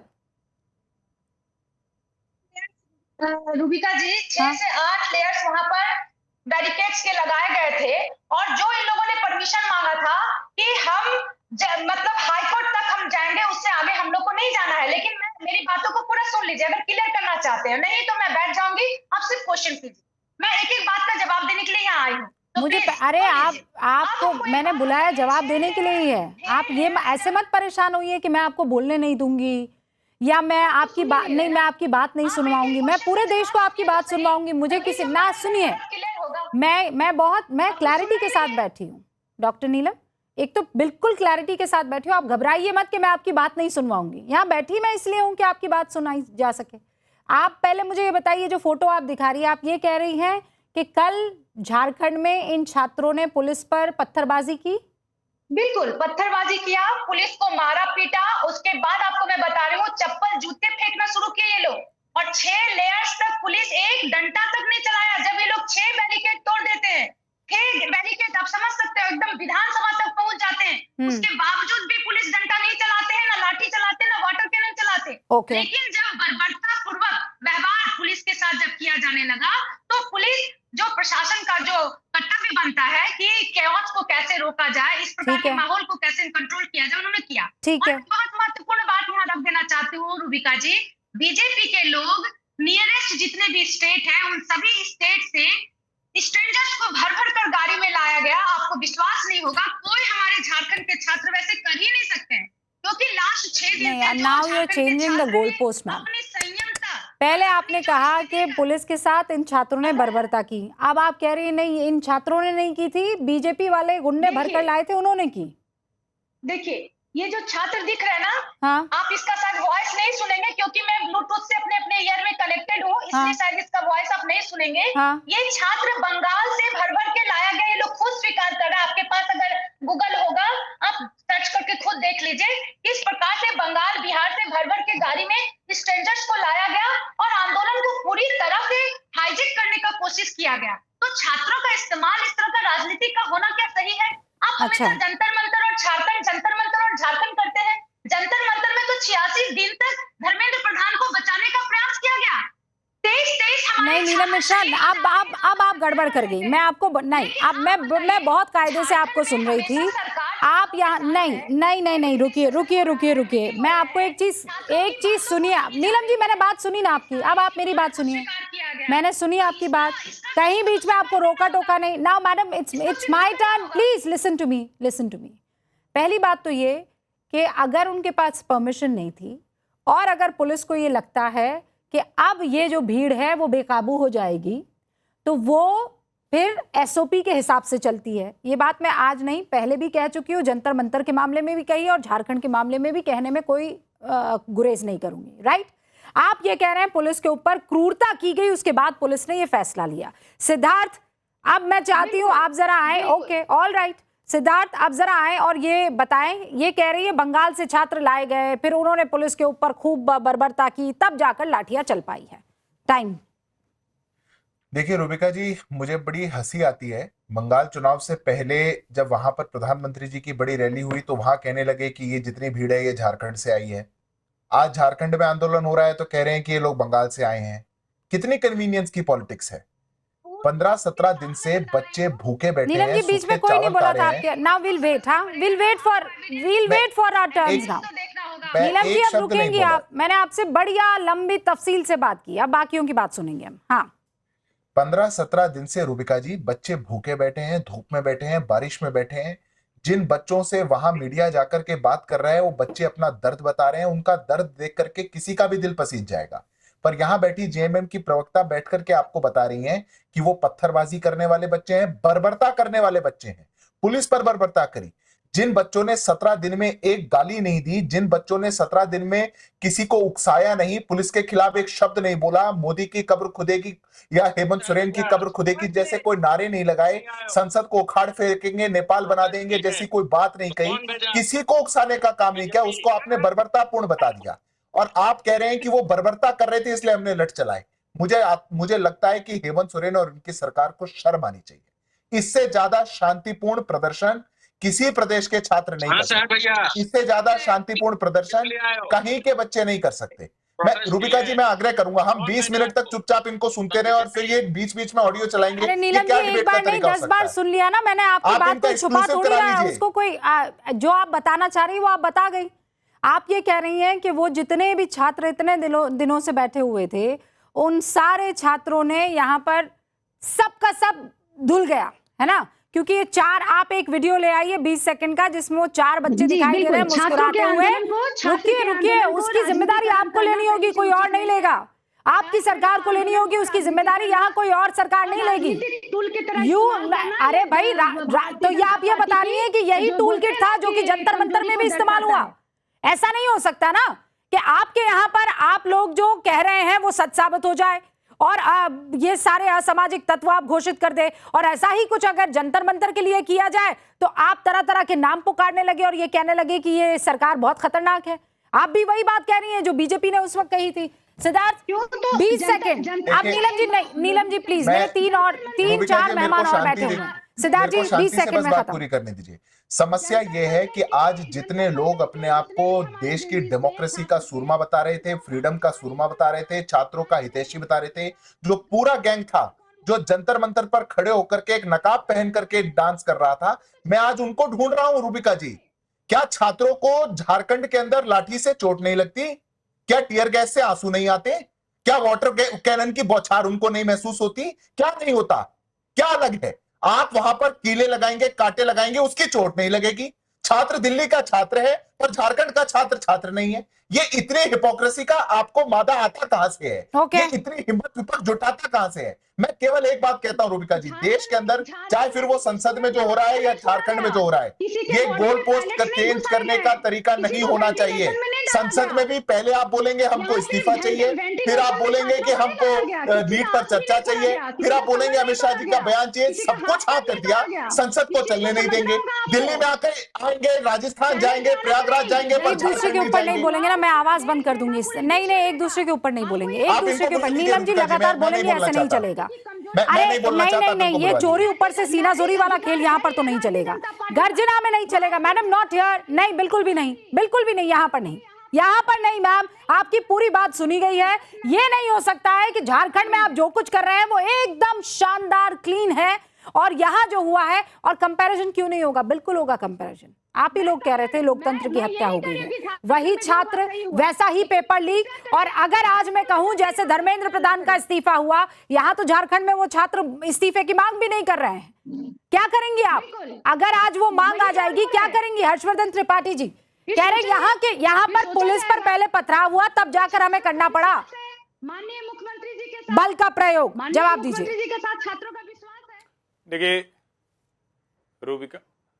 रूबिका जी, 6 हाँ। से 8 लेयर्स वहां पर बैरिकेड्स के लगाए गए थे, और जो इन लोगों ने परमिशन मांगा था कि हम मतलब हाई कोर्ट तक हम जाएंगे, उससे आगे हम लोग को नहीं जाना है। लेकिन मेरी बातों को पूरा सुन लीजिए, अगर क्लियर करना चाहते हैं, नहीं तो मैं बैठ जाऊंगी, आप सिर्फ क्वेश्चन कीजिए। मैं एक एक बात का जवाब देने के लिए यहाँ आई हूँ, तो मुझे प्लीज अरे सुन आप लीजिए। आपको आपको मैंने बुलाया जवाब देने के लिए ही है। आप ये ऐसे मत परेशान होइए कि मैं आपको बोलने नहीं दूंगी या मैं आपकी बात नहीं, मैं आपकी बात नहीं सुनवाऊंगी। मैं पूरे देश को आपकी बात सुनवाऊंगी। मुझे किसी ना सुनिए, क्लियर होगा। मैं क्लैरिटी के साथ बैठी हूँ डॉक्टर नीलम। एक तो बिल्कुल क्लैरिटी के साथ बैठी हूँ, आप घबराइए मत कि मैं आपकी बात नहीं सुनवाऊंगी। यहाँ बैठी मैं इसलिए हूँ कि आपकी बात सुनाई जा सके। आप पहले मुझे ये बताइए, जो फोटो आप दिखा रही है, आप ये कह रही हैं कि कल झारखंड में इन छात्रों ने पुलिस पर पत्थरबाजी की? बिल्कुल, पत्थरबाजी किया, पुलिस को मारा पीटा। उसके बाद आपको मैं बता रही हूँ, चप्पल जूते फेंकना शुरू किए ये लोग, और 6 लेयर्स तक पुलिस एक डंडा तक नहीं चलाया। जब ये लोग 6 बैरिकेड तोड़ देते हैं, 6 बैरिकेड, आप समझ सकते हो, एकदम विधानसभा तक पहुंच जाते हैं, उसके बावजूद भी पुलिस डंडा नहीं चलाते हैं, ना लाठी चलाते, ना वाटर कैनन चलाते। ओके। लेकिन जब बर्बरता पूर्वक व्यवहार पुलिस के साथ जब किया जाने लगा, तो पुलिस, जो प्रशासन का जो कर्तव्य बनता है कि केओस को कैसे रोका जाए, इस प्रकार ठीक के है। माहौल को कैसे कंट्रोल किया जाए, उन्होंने किया। ठीक है। और बहुत महत्वपूर्ण बात यहाँ रख देना चाहती हूँ रूबिका जी, बीजेपी के लोग नियरेस्ट जितने भी स्टेट हैं, उन सभी स्टेट से स्ट्रेंजर्स को भर भर कर गाड़ी में लाया गया। आपको विश्वास नहीं होगा, कोई हमारे झारखंड के छात्र वैसे कर ही नहीं सकते हैं, क्योंकि लास्ट 6 दिन नहीं, से जो now you're झारखंड के changing the छात्र ने goalpost, ma'am. अपनी संयमता, पहले आपने अपनी जो कहा स्थिति कि का- पुलिस के साथ इन छात्रों ने बर्बरता की। अब आप कह रही हैं नहीं, इन छात्रों ने नहीं की थी, बीजेपी वाले गुंडे भरकर देखिए, लाए थे, उन्होंने की। देखिए, ये जो छात्र दिख रहे हैं ना, हाँ आप इसका शायद वॉइस नहीं सुनेंगे, क्योंकि मैं ब्लूटूथ से अपने अपने ईयर में कनेक्टेड हूँ, इसलिए हाँ। शायद इसका वॉइस आप नहीं सुनेंगे। हाँ। ये छात्र बंगाल से भर भर के लाया गया, ये लोग खुद स्वीकार कर रहे हैं। आपके पास अगर गूगल होगा, आप सर्च करके खुद देख लीजिए, किस प्रकार से बंगाल, बिहार से भर भर के गाड़ी में स्ट्रेंजर्स को लाया गया और आंदोलन को पूरी तरह से हाईजेक करने का कोशिश किया गया। तो छात्रों का इस्तेमाल इस तरह का राजनीति का होना क्या सही है? आप अच्छा। हमेशा जंतर मंतर और झारखंड, जंतर मंतर और झारखंड करते हैं। जंतर मंतर में तो 86 दिन तक धर्मेंद्र प्रधान को बचाने का प्रयास किया गया। 23 हमारे नहीं नीलम मिश्रा, अब आप गड़बड़ कर गई। मैं आपको नहीं, अब मैं बहुत कायदे से आपको सुन रही थी। आप यहाँ नहीं, रुकिए। मैं आपको एक चीज सुनिए नीलम जी, मैंने बात सुनी ना आपकी, अब आप मेरी बात सुनिए। मैंने सुनी आपकी बात, कहीं बीच में आपको रोका टोका नहीं। Now madam, it's my turn, please listen to me. पहली बात तो ये कि अगर उनके पास परमिशन नहीं थी, और अगर पुलिस को ये लगता है कि अब ये जो भीड़ है वो बेकाबू हो जाएगी, तो वो फिर एसओपी के हिसाब से चलती है। ये बात मैं आज नहीं, पहले भी कह चुकी हूँ, जंतर मंतर के मामले में भी कही और झारखंड के मामले में भी कहने में कोई गुरेज नहीं करूंगी। राइट? आप ये कह रहे हैं पुलिस के ऊपर क्रूरता की गई, उसके बाद पुलिस ने ये फैसला लिया। सिद्धार्थ, अब मैं चाहती हूँ आप जरा आए। ओके, ऑल राइट सिद्धार्थ, आप जरा आए और ये बताएं, ये कह रही है बंगाल से छात्र लाए गए, फिर उन्होंने पुलिस के ऊपर खूब बर्बरता की, तब जाकर लाठियां चल पाई है। टाइम। देखिए रूबिका जी, मुझे बड़ी हंसी आती है। बंगाल चुनाव से पहले जब वहां पर प्रधानमंत्री जी की बड़ी रैली हुई तो वहां कहने लगे कि ये जितनी भीड़ है ये झारखंड से आई है। आज झारखंड में आंदोलन हो रहा है तो कह रहे हैं कि ये लोग बंगाल से आए हैं। कितनी कन्वीनियंस की पॉलिटिक्स है। 15-17 दिन से बच्चे भूखे बैठे नीलम हैं, जी, बीच में कोई नहीं बोला था आपके। नाउ विल वेट, हाँ will wait for our turns now. Neelam ji अब रुकेंगी आप, मैंने आपसे बढ़िया लंबी तफसील से बात की, अब बाकियों की बात सुनेंगे हम। हाँ, 15-17 दिन से रूबिका जी बच्चे भूखे बैठे हैं, धूप में बैठे हैं, बारिश में बैठे हैं। जिन बच्चों से वहां मीडिया जाकर के बात कर रहा है वो बच्चे अपना दर्द बता रहे हैं। उनका दर्द देख करके किसी का भी दिल पसीज जाएगा। पर यहां बैठी जेएमएम की प्रवक्ता बैठ करके आपको बता रही हैं कि वो पत्थरबाजी करने वाले बच्चे हैं, बर्बरता करने वाले बच्चे हैं। पुलिस पर बर्बरता करी। जिन बच्चों ने 17 दिन में एक गाली नहीं दी, जिन बच्चों ने 17 दिन में किसी को उकसाया नहीं, पुलिस के खिलाफ एक शब्द नहीं बोला, मोदी की कब्र खुदेगी या हेमंत सोरेन की कब्र खुदेगी जैसे कोई नारे नहीं लगाए, संसद को उखाड़ फेंकेंगे, नेपाल बना देंगे जैसी कोई बात नहीं कही, किसी को उकसाने का काम नहीं किया, उसको आपने बर्बरतापूर्ण बता दिया। और आप कह रहे हैं कि वो बर्बरता कर रहे थे इसलिए हमने लठ चलाए। मुझे लगता है कि हेमंत सोरेन और उनकी सरकार को शर्म आनी चाहिए। इससे ज्यादा शांतिपूर्ण प्रदर्शन किसी प्रदेश के छात्र नहीं कर सकते। इससे ज्यादा शांतिपूर्ण प्रदर्शन कहीं के बच्चे नहीं कर सकते। मैं रूबिका जी, मैं आग्रह करूंगा, हम 20 मिनट तक चुपचाप इनको सुनते रहे और फिर ये बीच बीच में ऑडियो चलाएंगे। अरे ये नीलम क्या जी, एक डिबेट का बार नहीं तरीका हो 10 सकता बार है? सुन लिया ना मैंने आपकी आप बात, इनका कोई छुपा exclusive थोड़ी करा रहा है लीजिए। उसको, कोई जो आप बताना चाह रही है वो आप बता गई। आप ये कह रही हैं कि वो जितने भी छात्र इतने दिनों से बैठे हुए थे, उन सारे छात्रों ने यहाँ पर सबका सब धुल गया है ना, क्योंकि ये आप एक वीडियो ले आइए 20 सेकंड का जिसमें वो 4 बच्चे दिखाई दे रहे हैं मुस्कुराते हुए। रुकिए, उसकी जिम्मेदारी आपको लेनी होगी, कोई और नहीं लेगा। आपकी सरकार को लेनी होगी उसकी जिम्मेदारी, यहाँ कोई और सरकार नहीं लेगी। अरे भाई तो ये आप ये बता रही है कि यही टूल किट था जो कि जंतर मंतर में भी इस्तेमाल हुआ? ऐसा नहीं हो सकता ना कि आपके यहाँ पर आप लोग जो कह रहे हैं वो सच साबित हो जाए और ये सारे असामाजिक तत्व आप घोषित कर दे, और ऐसा ही कुछ अगर जंतर मंतर के लिए किया जाए तो आप तरह तरह के नाम पुकारने लगे और ये कहने लगे कि ये सरकार बहुत खतरनाक है। आप भी वही बात कह रही हैं जो बीजेपी ने उस वक्त कही थी। सिद्धार्थ 20 सेकंड। आप नीलम जी प्लीज, मेरे 3-4 मेहमान और बैठे हुए हैं। सिद्धार्थ जी 20 सेकंड में खत्म पूरी करने दीजिए। समस्या ये है कि आज जितने लोग अपने आप को देश की डेमोक्रेसी का सूरमा बता रहे थे, फ्रीडम का सूरमा बता रहे थे, छात्रों का हितैषी बता रहे थे, जो पूरा गैंग था जो जंतर मंतर पर खड़े होकर के एक नकाब पहन करके डांस कर रहा था, मैं आज उनको ढूंढ रहा हूं। रूबिका जी, क्या छात्रों को झारखंड के अंदर लाठी से चोट नहीं लगती? क्या टीयर गैस से आंसू नहीं आते? क्या वाटर कैनन की बौछार उनको नहीं महसूस होती? क्या नहीं होता? क्या अलग है? आप वहां पर कीले लगाएंगे, कांटे लगाएंगे, उसकी चोट नहीं लगेगी। छात्र दिल्ली का छात्र है और झारखंड का छात्र नहीं है। ये इतने हिपोक्रेसी का आपको मादा आता कहां से है? ये इतनी हिम्मत विपक्ष जुटाता कहां से है? मैं केवल एक बात कहता हूं रूबिका जी, देश के अंदर चाहे फिर वो संसद में जो हो रहा है या झारखंड में जो हो रहा है, ये गोल पोस्ट का चेंज करने का तरीका नहीं होना चाहिए। संसद में भी पहले आप बोलेंगे हमको इस्तीफा चाहिए, फिर आप बोलेंगे कि हमको नीट पर चर्चा चाहिए, फिर आप बोलेंगे अमित शाह जी का बयान चाहिए। सब कुछ हाँ कर दिया, संसद को चलने नहीं देंगे। दिल्ली में आकर आएंगे, राजस्थान जाएंगे, प्रयागराज जाएंगे, एक दूसरे के ऊपर नहीं बोलेंगे ना, मैं आवाज बंद कर दूंगी। नहीं, एक दूसरे के ऊपर नहीं बोलेंगे, एक दूसरे के ऊपर। नीलम जी लगातार बोलेंगे, ऐसे नहीं चलेगा। अरे नहीं, ये चोरी ऊपर से सीना जोरी वाला खेल यहाँ पर तो नहीं चलेगा। गर्जना में नहीं चलेगा मैडम, नॉट हियर। नहीं, बिल्कुल भी नहीं, बिल्कुल भी नहीं, यहाँ पर नहीं मैम। आपकी पूरी बात सुनी गई है। ये नहीं हो सकता है कि झारखंड में आप जो कुछ कर रहे हैं वो एकदम शानदार क्लीन है और यहाँ जो हुआ है, और कंपैरिजन क्यों नहीं होगा? बिल्कुल होगा कंपैरिजन। आप ही लोग कह रहे थे लोकतंत्र की हत्या हो गई है, वही छात्र, वैसा ही पेपर लीक। और अगर आज मैं कहूं जैसे धर्मेंद्र प्रधान का इस्तीफा हुआ, यहाँ तो झारखंड में वो छात्र इस्तीफे की मांग भी नहीं कर रहे हैं। क्या करेंगे आप? अगर आज वो मांग आ जाएगी, क्या करेंगी? हर्षवर्धन त्रिपाठी जी कह रहे यहाँ पर पुलिस पर पहले पथराव हुआ, तब जाकर हमें करना पड़ा माननीय मुख्यमंत्री जी के बल का प्रयोग। जवाब दीजिए। जी के साथ छात्रों का विश्वास है। देखिए रूबिका,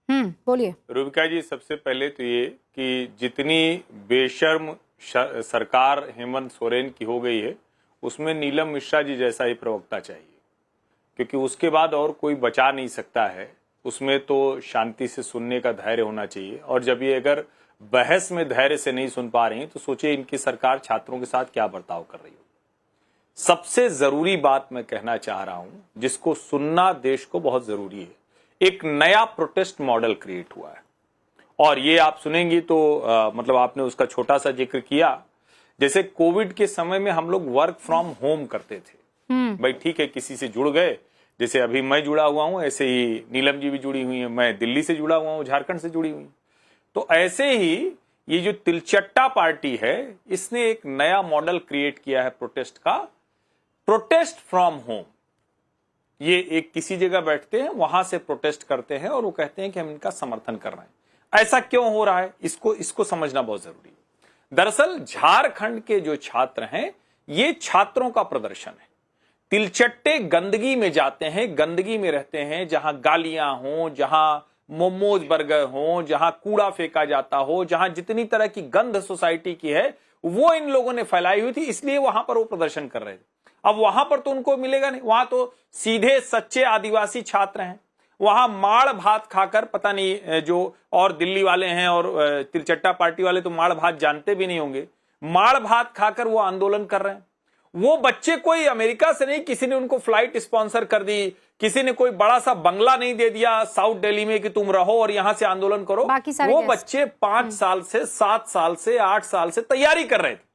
बोलिए। रूबिका जी, सबसे पहले तो ये कि जितनी बेशर्म सरकार हेमंत सोरेन की हो गई है, उसमें नीलम मिश्रा जी जैसा ही प्रवक्ता चाहिए, क्योंकि उसके बाद और कोई बचा नहीं सकता है। उसमें तो शांति से सुनने का धैर्य होना चाहिए, और जब ये अगर बहस में धैर्य से नहीं सुन पा रही हैं तो सोचिए इनकी सरकार छात्रों के साथ क्या बर्ताव कर रही हो। सबसे जरूरी बात मैं कहना चाह रहा हूं, जिसको सुनना देश को बहुत जरूरी है। एक नया प्रोटेस्ट मॉडल क्रिएट हुआ है, और ये आप सुनेंगी तो मतलब आपने उसका छोटा सा जिक्र किया। जैसे कोविड के समय में हम लोग वर्क फ्रॉम होम करते थे, भाई ठीक है, किसी से जुड़ गए, जैसे अभी मैं जुड़ा हुआ हूं, ऐसे ही नीलम जी भी जुड़ी हुई है, मैं दिल्ली से जुड़ा हुआ हूं, झारखंड से जुड़ी हुई। तो ऐसे ही ये जो तिलचट्टा पार्टी है, इसने एक नया मॉडल क्रिएट किया है प्रोटेस्ट का, प्रोटेस्ट फ्रॉम होम। ये एक किसी जगह बैठते हैं, वहां से प्रोटेस्ट करते हैं और वो कहते हैं कि हम इनका समर्थन कर रहे हैं। ऐसा क्यों हो रहा है, इसको समझना बहुत जरूरी है। दरअसल झारखंड के जो छात्र हैं, ये छात्रों का प्रदर्शन है। तिलचट्टे गंदगी में जाते हैं, गंदगी में रहते हैं, जहां गालियां हों, जहां मोमोज बर्गर हों, जहां कूड़ा फेंका जाता हो, जहां जितनी तरह की गंध सोसाइटी की है वो इन लोगों ने फैलाई हुई थी, इसलिए वहां पर वो प्रदर्शन कर रहे थे। अब वहां पर तो उनको मिलेगा नहीं, वहां तो सीधे सच्चे आदिवासी छात्र हैं। वहां माड़ भात खाकर, पता नहीं जो और दिल्ली वाले हैं और तिलचट्टा पार्टी वाले तो माड़ भात जानते भी नहीं होंगे, माड़ भात खाकर वो आंदोलन कर रहे हैं। वो बच्चे कोई अमेरिका से नहीं, किसी ने उनको फ्लाइट स्पॉन्सर कर दी, किसी ने कोई बड़ा सा बंगला नहीं दे दिया साउथ दिल्ली में कि तुम रहो और यहां से आंदोलन करो। वो बच्चे 5 साल से, 7 साल से, 8 साल से तैयारी कर रहे थे।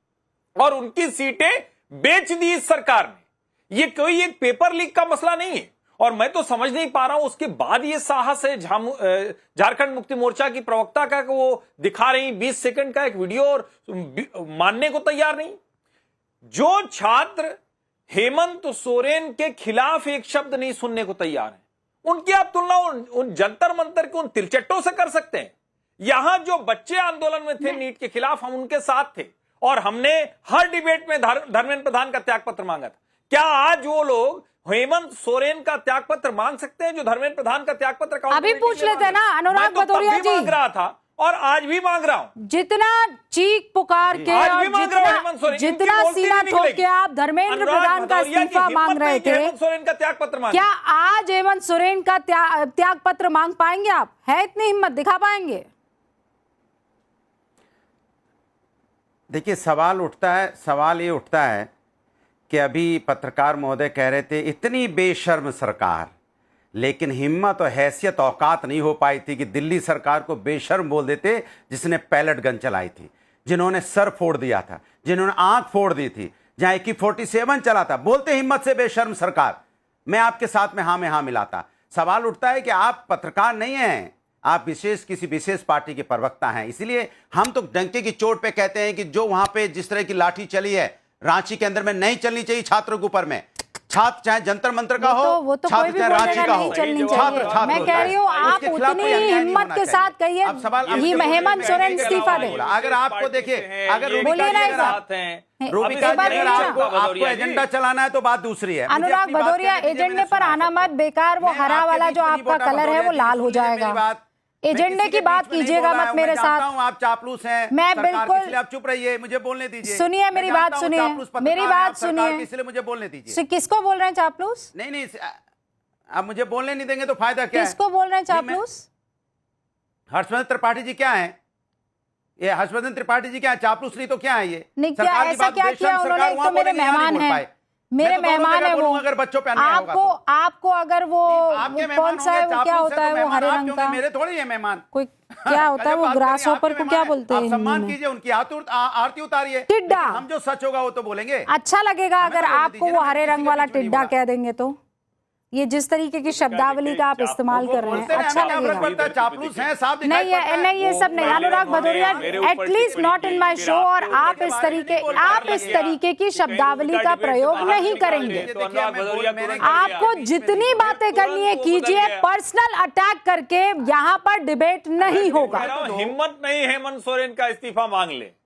और उनकी सीटें बेच दी इस सरकार ने। ये कोई एक पेपर लीक का मसला नहीं है। और मैं तो समझ नहीं पा रहा हूं उसके बाद ये साहस है झारखंड मुक्ति मोर्चा की प्रवक्ता का कि वो दिखा रही 20 सेकंड का एक वीडियो और मानने को तैयार नहीं। जो छात्र हेमंत सोरेन के खिलाफ एक शब्द नहीं सुनने को तैयार है, उनकी आप तुलना उन जंतर मंतर के उन तिरचट्टों से कर सकते हैं। यहां जो बच्चे आंदोलन में थे नीट के खिलाफ, हम उनके साथ थे और हमने हर डिबेट में धर्मेंद्र प्रधान का त्यागपत्र मांगा था। क्या आज वो लोग हेमंत सोरेन का त्यागपत्र मांग सकते हैं जो धर्मेंद्र प्रधान का त्यागपत्र अभी पूछ लेते हैं ना अनुराग भदौरिया जी। मांग रहा था और आज भी मांग रहा हूं। जितना चीख पुकार के और जितना सीना ठोक के आप धर्मेंद्र प्रधान का इस्तीफा मांग रहे थे, हेमंत सोरेन का त्यागपत्र मांग, क्या आज हेमंत सोरेन का त्यागपत्र मांग पाएंगे आप? है इतनी हिम्मत, दिखा पाएंगे? देखिए, सवाल ये उठता है कि अभी पत्रकार महोदय कह रहे थे इतनी बेशर्म सरकार, लेकिन हिम्मत और हैसियत औकात नहीं हो पाई थी कि दिल्ली सरकार को बेशर्म बोल देते, जिसने पैलेट गन चलाई थी, जिन्होंने सर फोड़ दिया था, जिन्होंने आंख फोड़ दी थी, जहां AK-47 चला था, बोलते हिम्मत से बेशर्म सरकार। मैं आपके साथ में हाँ मिलाता। सवाल उठता है कि आप पत्रकार नहीं हैं, आप किसी विशेष पार्टी के प्रवक्ता हैं। इसलिए हम तो डंके की चोट पे कहते हैं कि जो वहां पे जिस तरह की लाठी चली है रांची के अंदर में नहीं चलनी चाहिए छात्रों के ऊपर में। छात्र चाहे जंतर मंत्र का हो, वो तो छात्र चाहे रांची का हो, चलनी चाहिए। मैं कह रही हूँ आप उतनी ही हिम्मत के साथ कहिए हेमंत सोरेन इस्तीफा दे। अगर आपको देखिए, अगर रूबिका जी, अगर आपको एजेंडा चलाना है तो बात दूसरी है। अनुराग भदौरिया, एजेंडे पर आना मत, बेकार वो हरा वाला जो आपका कलर है वो लाल हो जाएगा। एजेंडे की बात कीजिएगा मत मेरे साथ। आप चापलूस हैं, मैं बिल्कुल, आप चुप रहिए, मुझे बोलने दीजिए। सुनिए मेरी बात सुनिए, मेरी बात सुनिए, इसलिए मुझे बोलने दीजिए। किसको बोल रहे हैं चापलूस? नहीं, आप मुझे बोलने नहीं देंगे तो फायदा क्या है? किसको बोल रहे हैं चापलूस? हर्षवर्धन त्रिपाठी जी क्या है? ये हर्षवर्धन त्रिपाठी जी क्या है? चापलूस नहीं तो क्या है ये? नहीं, क्या ऐसा क्या किया उन्होंने? तो मेरे मेहमान हैं, मेरे मेहमान है वो। अगर बच्चों पे अन्याय होगा आपको अगर वो कौन सा है, वो क्या होता है, वो हरे रंग का, मेरे थोड़ी है मेहमान, कोई क्या होता है वो ग्रास होपर को क्या बोलते हैं? सम्मान कीजिए, उनकी आरती उतारिए। टिड्डा। हम जो सच होगा वो तो बोलेंगे। अच्छा लगेगा अगर आपको वो हरे रंग वाला टिड्डा कह देंगे तो। ये जिस तरीके की शब्दावली का आप इस्तेमाल कर रहे हैं, अच्छा लगेगा। चापलूस हैं, साफ नहीं ये सब नहीं। Anurag Bhadauria, at least not in my show. और आप इस तरीके की शब्दावली का प्रयोग नहीं करेंगे। आपको जितनी बातें करनी है कीजिए, पर्सनल अटैक करके यहाँ पर डिबेट नहीं होगा। हिम्मत नहीं हेमंत सोरेन का इस्तीफा मांग ले।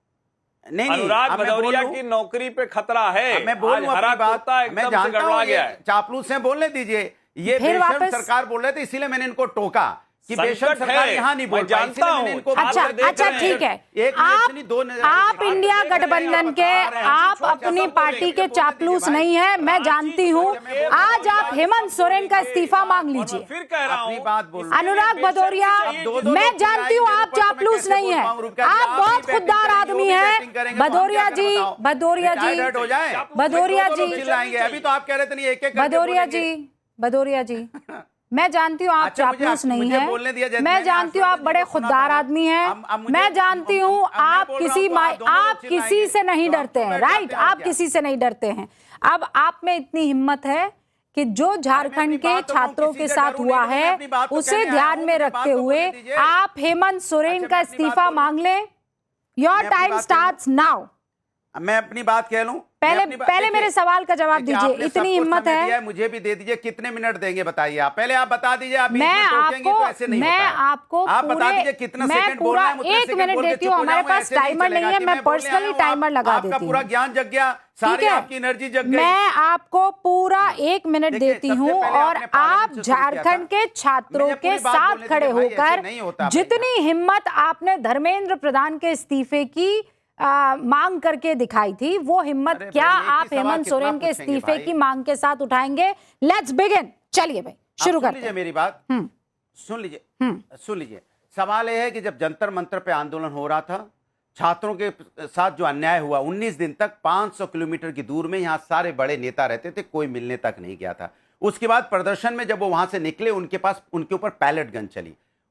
नहीं, अनुराग भदौरिया की नौकरी पे खतरा है। मैं बोलूं अपनी बात, मैं जानता हूं ये चापलूस हैं, बोलने दीजिए। ये बेशर्म सरकार बोल रहे थे, इसीलिए मैंने इनको टोका कि बेशर्म सरकार यहाँ नहीं बोल पाई, इसलिए मैंने इनको। अच्छा ठीक है, आप इंडिया गठबंधन के, आप अपनी पार्टी के चापलूस नहीं है, मैं जानती हूँ। आज आप हेमंत सोरेन का इस्तीफा मांग लीजिए। फिर कह रहा हूँ बात बोल। अनुराग भदौरिया, मैं जानती हूँ आप चापलूस नहीं है, आप बहुत खुददार आदमी हैं। भदौरिया जी, अभी तो आप कह रहे थे नहीं एक-एक, भदौरिया जी, मैं जानती हूँ आप चापलूस नहीं है, मैं जानती हूँ आप बड़े खुददार आदमी हैं, मैं जानती हूँ आप किसी से नहीं डरते हैं, राइट? आप किसी से नहीं डरते हैं। अब आप में इतनी हिम्मत है कि जो झारखंड के छात्रों के साथ हुआ है उसे ध्यान में रखते हुए आप हेमंत सोरेन का इस्तीफा मांग लें। Your time starts now. मैं अपनी बात कह लूं, पहले मेरे सवाल का जवाब दीजिए। इतनी हिम्मत है, मुझे भी दे दीजिए। कितने मिनट देंगे बताइए आप? पहले आप बता दीजिए। आप आपको आप बता दीजिए कितना सेकंड बोलना है। 1 मिनट देती हूँ, हमारे पास टाइमर नहीं है, मैं पर्सनली टाइमर लगा देती हूँ। आपका पूरा ज्ञान जग गया, सारी आपकी एनर्जी जग गई। मैं आपको पूरा 1 मिनट देती हूँ और आप झारखंड के छात्रों के साथ खड़े होकर जितनी हिम्मत आपने धर्मेंद्र प्रधान के इस्तीफे की मांग करके दिखाई थी, वो हिम्मत क्या आप हेमंत सोरेन के इस्तीफे की मांग के साथ उठाएंगे? Let's begin. चलिए भाई, शुरू करते हैं। मेरी बात सुन लीजिए। सवाल यह है कि जब जंतर मंतर पे आंदोलन हो रहा था, छात्रों के साथ जो अन्याय हुआ, 19 दिन तक 500 किलोमीटर की दूर में यहाँ सारे बड़े नेता रहते थे, कोई मिलने तक नहीं गया था। उसके बाद प्रदर्शन में जब वो वहां से निकले, उनके ऊपर पैलेट गन चली।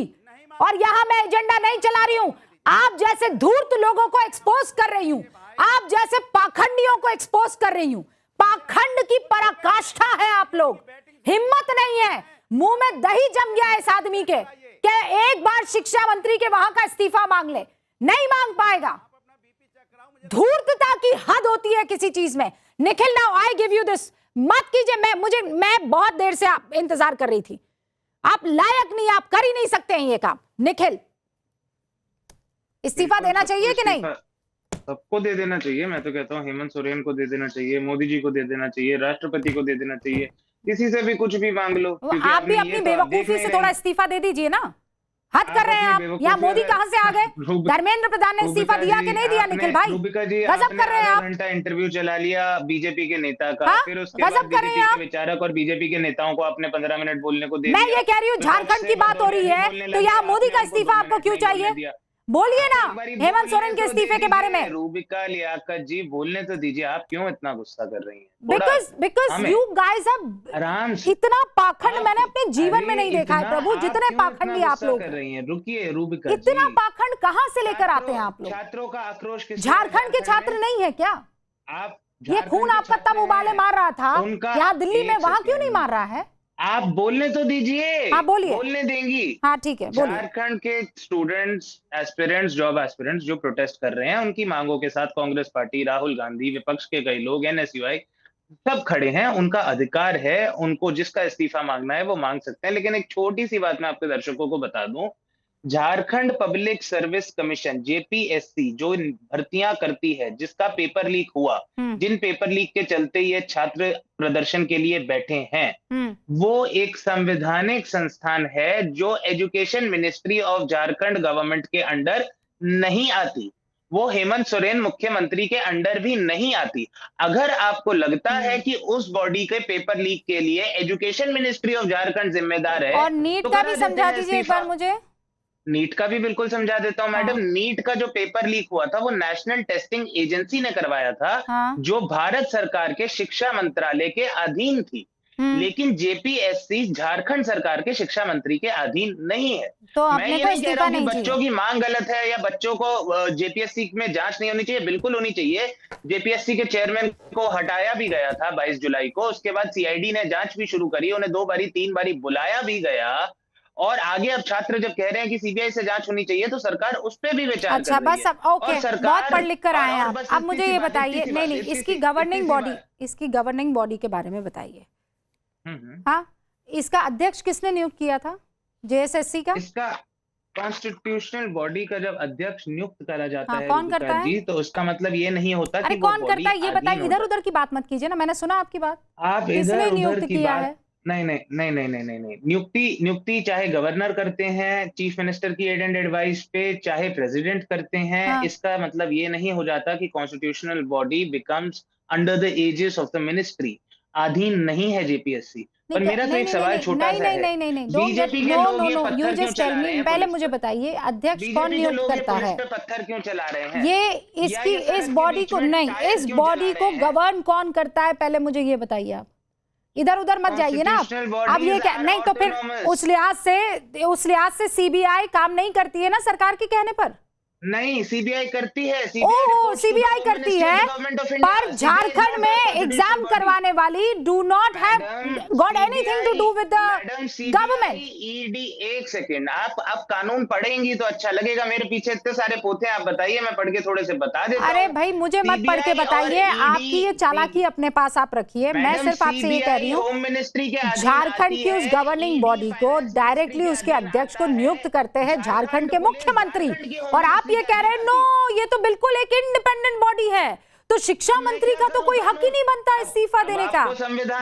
मानूंगी। और यहां मैं एजेंडा नहीं चला रही हूं, आप जैसे धूर्त लोगों को एक्सपोज कर रही हूं, आप जैसे पाखंडियों को एक्सपोज कर रही हूं। पाखंड की पराकाष्ठा है आप लोग, हिम्मत नहीं है, मुंह में दही जम गया है इस आदमी के कि एक बार शिक्षा मंत्री के वहां का इस्तीफा मांग ले, नहीं मांग पाएगा। धूर्तता की हद होती है किसी चीज में। Nikhil, now I give you this, मत कीजिए। मैं बहुत देर से आप इंतजार कर रही थी। आप लायक नहीं, आप कर ही नहीं सकते हैं ये काम। निखिल, इस्तीफा देना चाहिए कि नहीं? सबको दे देना चाहिए। मैं तो कहता हूँ हेमंत सोरेन को दे देना चाहिए, मोदी जी को दे देना चाहिए, राष्ट्रपति को दे देना चाहिए, किसी से भी कुछ भी मांग लो। आप भी अपनी बेवकूफी से थोड़ा इस्तीफा दे दीजिए ना। हद कर रहे हैं आप। यहाँ मोदी कहाँ से आ गए? धर्मेंद्र प्रधान ने इस्तीफा दिया कि नहीं दिया? निखिल भाई, गजब कर रहे हैं आप। घंटा इंटरव्यू चला लिया बीजेपी के नेता का, फिर उसके बाद बीजेपी के विचारक और बीजेपी के नेताओं को आपने 15 मिनट बोलने को दे दिया। मैं ये कह रही हूँ, झारखंड की बात हो रही है तो यहाँ मोदी का इस्तीफा आपको क्यों चाहिए? बोलिए ना हेमंत सोरेन के इस्तीफे के बारे में। रूबिका लियाकत जी, बोलने तो दीजिए, आप क्यों इतना गुस्सा कर रही हैं? बिकॉज यू गाइस आराम से। इतना पाखंड मैंने अपने जीवन में नहीं देखा है प्रभु, जितने पाखंडी आप लोग कर रही हैं। रुकिए रूबिका जी, इतना पाखंड कहाँ से लेकर आते हैं आप लोग? छात्रों का आक्रोश, झारखंड के छात्र नहीं है क्या? आप ये खून आपका तब उबाले मार रहा था, यहाँ दिल्ली में, वहां क्यों नहीं मार रहा है? आप बोलने तो दीजिए। हाँ बोलिए। बोलने देंगी? हाँ ठीक है, बोलिए। झारखंड के स्टूडेंट्स, एस्पिरेंट्स, जॉब एस्पिरेंट्स जो प्रोटेस्ट कर रहे हैं, उनकी मांगों के साथ कांग्रेस पार्टी, राहुल गांधी, विपक्ष के कई लोग, एनएसयूआई सब खड़े हैं। उनका अधिकार है, उनको जिसका इस्तीफा मांगना है वो मांग सकते हैं। लेकिन एक छोटी सी बात मैं आपके दर्शकों को बता दूं, Jharkhand public service commission JPSC जो भर्तियां करती है, जिसका पेपर लीक हुआ, जिन पेपर लीक के चलते ये छात्र प्रदर्शन के लिए बैठे हैं, वो एक संवैधानिक संस्थान है जो education ministry of Jharkhand government के अंडर नहीं आती। वो हेमंत सोरेन मुख्यमंत्री के अंडर भी नहीं आती। अगर आपको लगता है कि उस बॉडी के पेपर लीक के लिए एजुकेशन मिनिस्ट्री ऑफ झारखंड जिम्मेदार है, और नीट का भी समझा दीजिए एक बार मुझे। नीट का भी बिल्कुल समझा देता हूं मैडम। नीट का जो पेपर लीक हुआ था वो नेशनल टेस्टिंग एजेंसी ने करवाया था, जो भारत सरकार के शिक्षा मंत्रालय के अधीन थी। लेकिन जेपीएससी झारखंड सरकार के शिक्षा मंत्री के अधीन नहीं है। तो मैं ये नहीं कह रहा हूं कि बच्चों की मांग गलत है या बच्चों को जेपीएससी में जांच नहीं होनी चाहिए, बिल्कुल होनी चाहिए। जेपीएससी के चेयरमैन को हटाया भी गया था 22 जुलाई को। उसके बाद सीआईडी ने जांच भी शुरू करी, उन्हें 2 बारी 3 बारी बुलाया भी गया। और आगे अब छात्र जब कह रहे हैं कि सीबीआई से जांच होनी चाहिए, तो सरकार उस पर भी विचार कर रही है। बस अब ओके, बहुत पढ़ लिख कर आए हैं आप। अब मुझे ये बताइए, नहीं, इसकी गवर्निंग बॉडी के बारे में बताइए। हाँ, इसका अध्यक्ष किसने नियुक्त किया था? जेएसएससी का? इसका कॉन्स्टिट्यूशनल बॉडी का जब अध्यक्ष नियुक्त करा जाता है कौन करता है जी, तो उसका मतलब ये नहीं होता कि कौन करता है ये बताइए। इधर उधर की बात मत कीजिए ना, मैंने सुना आपकी बात। आप किसने नियुक्त किया है? नहीं। नियुक्ति चाहे गवर्नर करते हैं चीफ मिनिस्टर की एड एंड एडवाइस पे, चाहे प्रेसिडेंट करते हैं। इसका मतलब ये नहीं हो जाता कि constitutional body becomes under the aegis of the ministry. अधीन नहीं है जेपीएससी। पर मेरा तो एक सवाल छोटा सा है, बीजेपी के लोग ये पत्थर क्यों चला रहे हैं? पहले मुझे बताइए, अध्यक्ष कौन नियुक्त करता है? पत्थर क्यों चला रहे हैं? इस बॉडी को नहीं, इस बॉडी को गवर्न कौन करता है, पहले मुझे ये बताइए। आप इधर उधर मत जाइए ना। अब ये क्या, नहीं तो फिर उस लिहाज से सीबीआई काम नहीं करती है ना सरकार के कहने पर? नहीं, सीबीआई करती है। सीबीआई करती है, पर झारखंड में एग्जाम करवाने वाली do not have got anything to do with the government. ED, एक सेकेंड, आप कानून पढ़ेंगी तो अच्छा लगेगा। मेरे पीछे इतने सारे पोथे हैं, आप बताइए, मैं पढ़ के थोड़े से बता देता हूं। अरे भाई, मुझे मत पढ़ के बताइए, आपकी ये चालाकी अपने पास आप रखिए। मैं सिर्फ आपसे ये कह रही हूँ, होम मिनिस्ट्री के झारखंड की उस गवर्निंग बॉडी को डायरेक्टली उसके अध्यक्ष को नियुक्त करते हैं झारखंड के मुख्यमंत्री। और आप ये कह रहे हैं नो, ये तो बिल्कुल एक इंडिपेंडेंट बॉडी है, तो शिक्षा मंत्री का तो कोई हक ही नहीं बनता इस्तीफा देने का।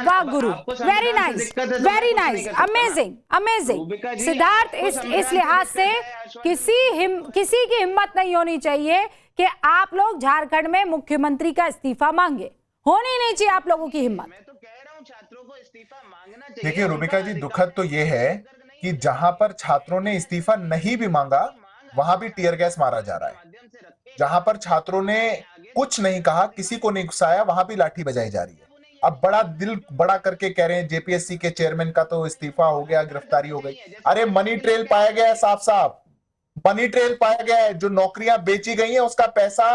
वाह गुरु, वेरी नाइस, अमेजिंग। सिद्धार्थ, इस लिहाज से किसी की हिम्मत नहीं होनी चाहिए कि आप लोग झारखंड में मुख्यमंत्री का इस्तीफा मांगे। होनी नहीं चाहिए आप लोगों की हिम्मत। मैं तो कह रहा हूं छात्रों को इस्तीफा मांगना चाहिए। देखिए रूबिका जी, दुखद तो ये है कि जहां पर छात्रों ने इस्तीफा नहीं भी मांगा, वहां भी टीयर गैस मारा जा रहा है। जहां पर छात्रों ने कुछ नहीं कहा, किसी को नहीं गुस्साया, वहां भी लाठी बजाई जा रही है। अब बड़ा दिल बड़ा करके कह रहे हैं जेपीएससी के चेयरमैन का तो इस्तीफा हो गया, गिरफ्तारी हो गई। अरे मनी ट्रेल पाया गया है, साफ मनी ट्रेल पाया गया है। जो नौकरियां बेची गई हैं उसका पैसा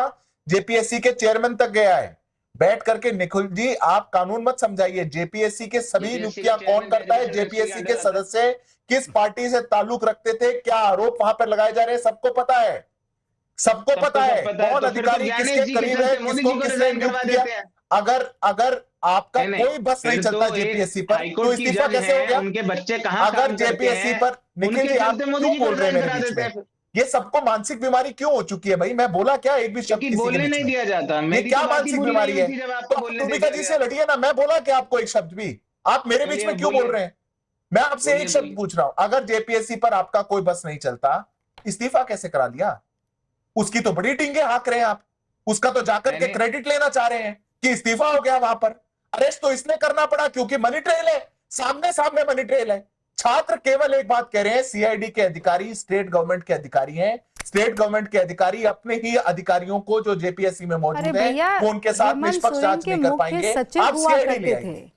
जेपीएससी के चेयरमैन तक गया है। बैठ करके निखिल जी आप कानून मत समझाइए। जेपीएससी के सभी जेपीएससी नियुक्तियां के कौन चेयरमैन करता है, पहले जेपीएससी से के सदस्य किस पार्टी से ताल्लुक रखते थे, क्या आरोप वहां पर लगाए जा रहे हैं, सबको पता है, सबको सबको पता सब है पता है। कौन तो फिर तो अधिकारी ज्ञानेश किसके जी के करीब है, चलते मोदी किसको जी को किसने रिजाइन नियुक्त करवा किया। देते हैं। अगर आपका नहीं, कोई बस नहीं फिर चलता तो जेपीएससी पर तो हाईकोर्ट की इस्तीफा जज कैसे हो हैं, गया। उनके बच्चे कहाँ अगर काम करते जेपीएससी हैं, पर निखिल उनके जी आप चलते मोदी क्यों जी को बोल रहे हैं रिजाइन मेरे करा बीच देते में, हैं। ये सबको मानसिक बीमारी क्यों हो चुकी है भाई, मैं बोला क्या एक भी शब्द क्योंकि किसी के बोलने बीच नहीं में, दिया जाता। ये मेरी क्या तो बात ही मानसिक पूरी बीमारी नहीं हुई है। थी जब तो आपको आप बोलने दे रूबिका दिया जी गया। से लड़िए ना, मैं बोला क्या आपको एक शब्द भी, आप मेरे बीच चलिए में अब क्यों बोल बोलिए। रहे हैं। मैं आपसे बोलिए, एक शब्द बोलिए। पूछ रहा हूं, अगर जेपीएससी पर आपका कोई बस नहीं चलता, इस्तीफा कैसे करा लिया। उसकी तो बड़ी टींगे हाँक रहे हैं आप, उसका तो जाकर के मैंने क्रेडिट लेना चाह रहे हैं कि इस्तीफा हो गया वहां पर। अरेस्ट तो इसलिए करना पड़ा क्योंकि मनी ट्रेल है, सामने सामने मनी ट्रेल है। छात्र केवल एक बात कह रहे हैं, सीआईडी के अधिकारी स्टेट गवर्नमेंट के अधिकारी हैं, स्टेट गवर्नमेंट के अधिकारी अपने ही अधिकारियों को जो जेपीएससी में अरे मौजूद है भैया, वो उनके साथ हेमंत निष्पक्ष सोरेन जांच के नहीं कर मुख्य पाएंगे, सचिव आप हुआ सीआईडी ले करते थे, आएंगे।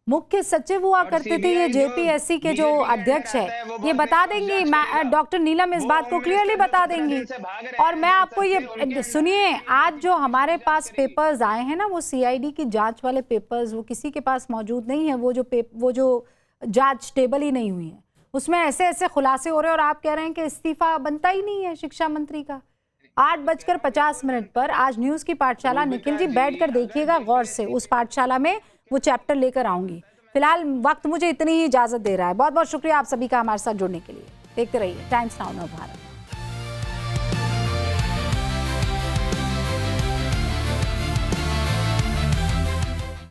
मुख्य सचिव हुआ और करते थे ये CBI जो जेपीएससी के जो बीजेपी का अध्यक्ष अंडर आता है, है, वो ये बहुत बता निष्पक्ष देंगी, जांच करेगा। डॉक्टर नीलम इस वो बात को होम क्लियरली मिनिस्टर बता जो 17 देंगी। दिन से भाग रहे और हैं मैं आपको संसद से, उनके ये अंडर सुनिए, आता है, आज जो हमारे जांच पास करेगी। पेपर्स आए हैं ना, वो सीआईडी की जांच वाले पेपर्स वो किसी के पास मौजूद नहीं है, वो जो जांच टेबल ही नहीं हुई है, उसमें ऐसे ऐसे खुलासे हो रहे हैं और आप कह रहे हैं कि इस्तीफा बनता ही नहीं है शिक्षा मंत्री का। 8:50 पर आज न्यूज की पाठशाला, निखिल जी बैठकर देखिएगा गौर से, उस पाठशाला में वो चैप्टर लेकर आऊंगी। फिलहाल वक्त मुझे इतनी ही इजाजत दे रहा है। बहुत बहुत शुक्रिया आप सभी का हमारे साथ जुड़ने के लिए। देखते रहिए टाइम्स नाउ नव भारत।